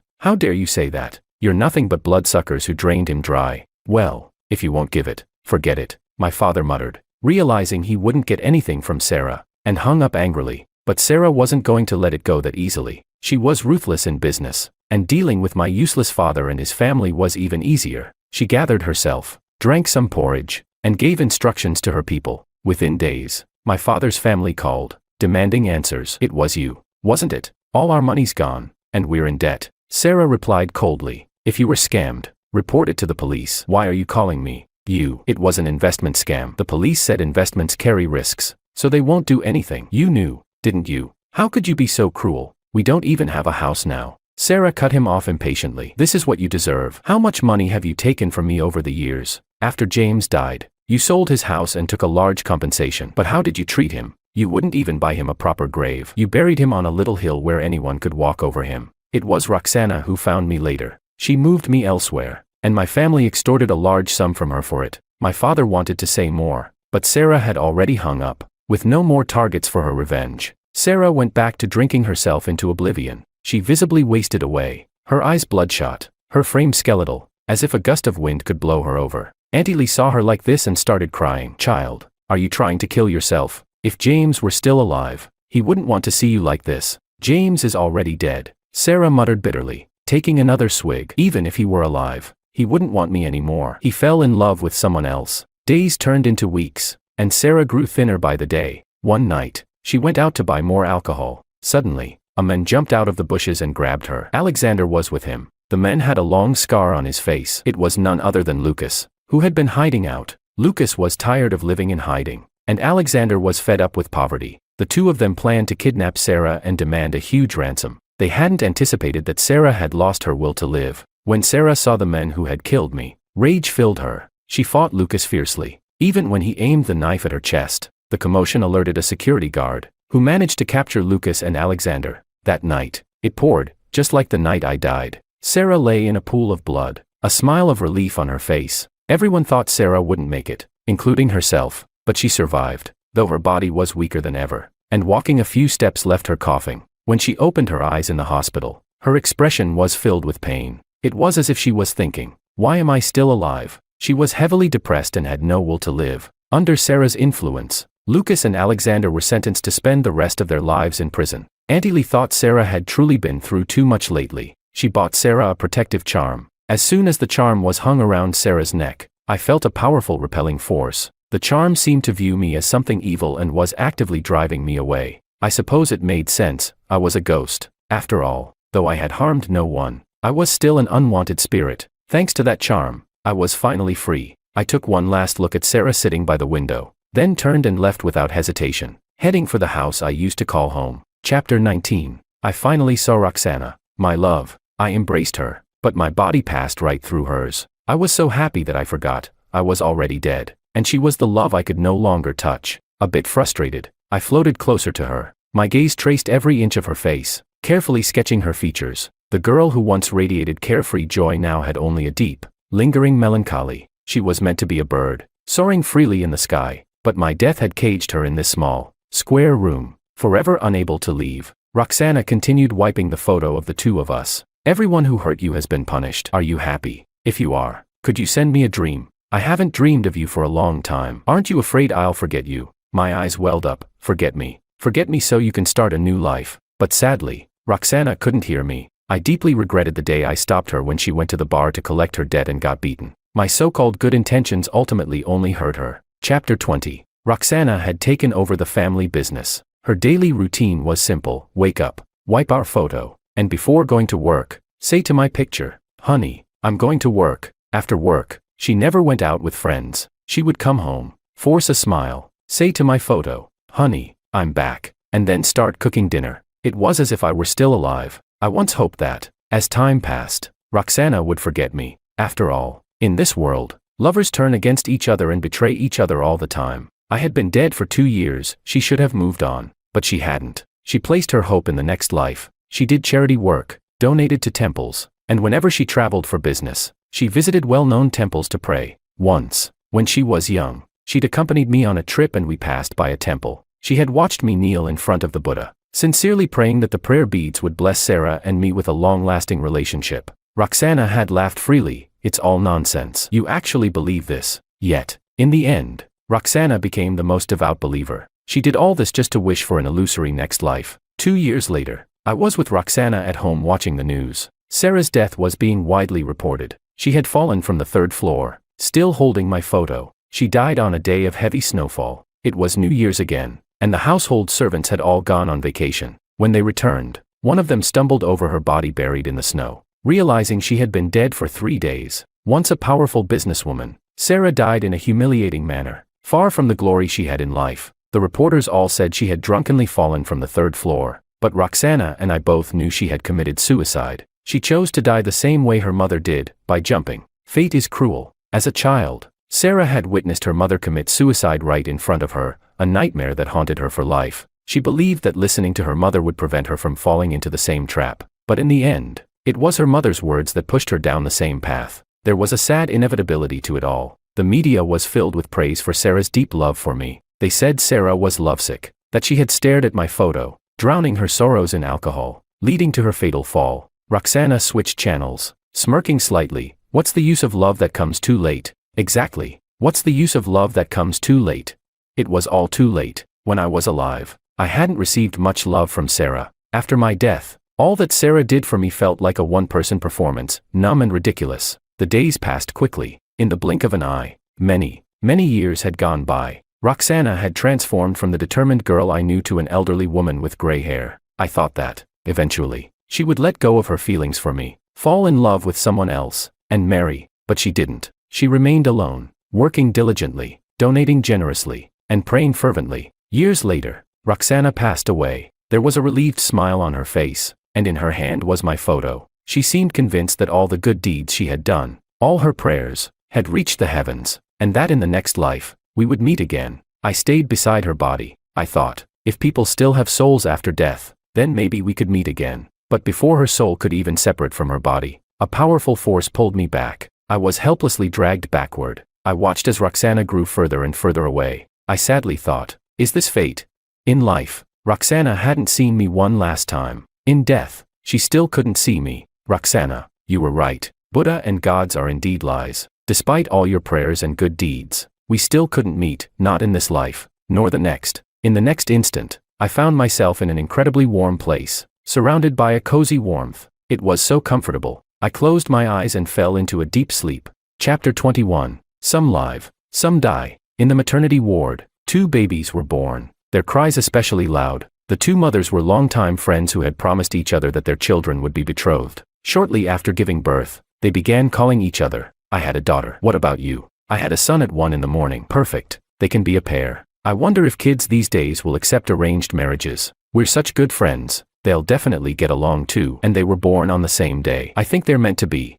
How dare you say that? You're nothing but bloodsuckers who drained him dry. Well, if you won't give it, forget it, my father muttered, realizing he wouldn't get anything from Sarah, and hung up angrily. But Sarah wasn't going to let it go that easily. She was ruthless in business, and dealing with my useless father and his family was even easier. She gathered herself, drank some porridge, and gave instructions to her people. Within days, my father's family called, demanding answers. It was you, wasn't it? All our money's gone, and we're in debt. Sarah replied coldly. If you were scammed, report it to the police. Why are you calling me you? It was an investment scam. The police said investments carry risks, so they won't do anything. You knew, didn't you? How could you be so cruel? We don't even have a house now. Sarah cut him off impatiently. This is what you deserve. How much money have you taken from me over the years? After James died, you sold his house and took a large compensation. But how did you treat him? You wouldn't even buy him a proper grave. You buried him on a little hill where anyone could walk over him. It was Roxana who found me later. She moved me elsewhere, and my family extorted a large sum from her for it. My father wanted to say more, but Sarah had already hung up, with no more targets for her revenge. Sarah went back to drinking herself into oblivion. She visibly wasted away, her eyes bloodshot, her frame skeletal, as if a gust of wind could blow her over. Auntie Lee saw her like this and started crying. Child, are you trying to kill yourself? If James were still alive, he wouldn't want to see you like this. James is already dead, Sarah muttered bitterly, taking another swig. Even if he were alive, he wouldn't want me anymore. He fell in love with someone else. Days turned into weeks, and Sarah grew thinner by the day. One night, she went out to buy more alcohol. Suddenly, a man jumped out of the bushes and grabbed her. Alexander was with him. The man had a long scar on his face. It was none other than Lucas, who had been hiding out. Lucas was tired of living in hiding, and Alexander was fed up with poverty. The two of them planned to kidnap Sarah and demand a huge ransom. They hadn't anticipated that Sarah had lost her will to live. When Sarah saw the men who had killed me, rage filled her. She fought Lucas fiercely, even when he aimed the knife at her chest. The commotion alerted a security guard, who managed to capture Lucas and Alexander. That night, it poured, just like the night I died. Sarah lay in a pool of blood, a smile of relief on her face. Everyone thought Sarah wouldn't make it, including herself, but she survived, though her body was weaker than ever, and walking a few steps left her coughing. When she opened her eyes in the hospital, her expression was filled with pain. It was as if she was thinking, "Why am I still alive?" She was heavily depressed and had no will to live. Under Sarah's influence, Lucas and Alexander were sentenced to spend the rest of their lives in prison. Auntie Lee thought Sarah had truly been through too much lately. She bought Sarah a protective charm. As soon as the charm was hung around Sarah's neck, I felt a powerful repelling force. The charm seemed to view me as something evil and was actively driving me away. I suppose it made sense. I was a ghost. After all, though I had harmed no one, I was still an unwanted spirit. Thanks to that charm, I was finally free. I took one last look at Sarah sitting by the window, then turned and left without hesitation, heading for the house I used to call home. Chapter 19. I finally saw Roxana, my love. I embraced her, but my body passed right through hers. I was so happy that I forgot I was already dead, and she was the love I could no longer touch. A bit frustrated, I floated closer to her. My gaze traced every inch of her face, carefully sketching her features. The girl who once radiated carefree joy now had only a deep, lingering melancholy. She was meant to be a bird, soaring freely in the sky, but my death had caged her in this small, square room, forever unable to leave. Roxana continued wiping the photo of the two of us. Everyone who hurt you has been punished. Are you happy? If you are, could you send me a dream? I haven't dreamed of you for a long time. Aren't you afraid I'll forget you? My eyes welled up. Forget me. Forget me so you can start a new life. But sadly, Roxana couldn't hear me. I deeply regretted the day I stopped her when she went to the bar to collect her debt and got beaten. My so-called good intentions ultimately only hurt her. Chapter 20. Roxana had taken over the family business. Her daily routine was simple: wake up, wipe our photo, and before going to work, say to my picture, "Honey, I'm going to work." After work, she never went out with friends. She would come home, force a smile, say to my photo, "Honey, I'm back," and then start cooking dinner. It was as if I were still alive. I once hoped that, as time passed, Roxana would forget me. After all, in this world, lovers turn against each other and betray each other all the time. I had been dead for 2 years. She should have moved on, but she hadn't. She placed her hope in the next life. She did charity work, donated to temples, and whenever she traveled for business, she visited well-known temples to pray. Once, when she was young, she'd accompanied me on a trip and we passed by a temple. She had watched me kneel in front of the Buddha, sincerely praying that the prayer beads would bless Sarah and me with a long-lasting relationship. Roxana had laughed freely. "It's all nonsense. You actually believe this?" Yet, in the end, Roxana became the most devout believer. She did all this just to wish for an illusory next life. 2 years later, I was with Roxana at home watching the news. Sarah's death was being widely reported. She had fallen from the 3rd floor, still holding my photo. She died on a day of heavy snowfall. It was New Year's again, and the household servants had all gone on vacation. When they returned, one of them stumbled over her body buried in the snow. Realizing she had been dead for 3 days, once a powerful businesswoman, Sarah died in a humiliating manner, far from the glory she had in life. The reporters all said she had drunkenly fallen from the 3rd floor, but Roxana and I both knew she had committed suicide. She chose to die the same way her mother did, by jumping. Fate is cruel. As a child, Sarah had witnessed her mother commit suicide right in front of her, a nightmare that haunted her for life. She believed that listening to her mother would prevent her from falling into the same trap, but in the end, it was her mother's words that pushed her down the same path. There was a sad inevitability to it all. The media was filled with praise for Sarah's deep love for me. They said Sarah was lovesick, that she had stared at my photo, drowning her sorrows in alcohol, leading to her fatal fall. Roxana switched channels, smirking slightly. "What's the use of love that comes too late?" Exactly. What's the use of love that comes too late? It was all too late. When I was alive, I hadn't received much love from Sarah. After my death, all that Sarah did for me felt like a one-person performance, numb and ridiculous. The days passed quickly. In the blink of an eye, many years had gone by. Roxana had transformed from the determined girl I knew to an elderly woman with gray hair. I thought that, eventually, she would let go of her feelings for me, fall in love with someone else, and marry, but she didn't. She remained alone, working diligently, donating generously, and praying fervently. Years later, Roxana passed away. There was a relieved smile on her face, and in her hand was my photo. She seemed convinced that all the good deeds she had done, all her prayers, had reached the heavens, and that in the next life, we would meet again. I stayed beside her body. I thought, if people still have souls after death, then maybe we could meet again. But before her soul could even separate from her body, A powerful force pulled me back. I was helplessly dragged backward. I watched as Roxana grew further and further away. I sadly thought, is this fate? In life, Roxana hadn't seen me one last time. In death, she still couldn't see me. Roxana, you were right. Buddha and gods are indeed lies. Despite all your prayers and good deeds, we still couldn't meet, not in this life, nor the next. In the next instant, I found myself in an incredibly warm place, surrounded by a cozy warmth. It was so comfortable. I closed my eyes and fell into a deep sleep. Chapter 21. Some live, some die. In the maternity ward, 2 babies were born, their cries especially loud. The 2 mothers were longtime friends who had promised each other that their children would be betrothed. Shortly after giving birth, they began calling each other. I had a daughter. What about you? I had a son at 1 in the morning. Perfect. They can be a pair. I wonder if kids these days will accept arranged marriages. We're such good friends. They'll definitely get along too. And they were born on the same day. I think they're meant to be.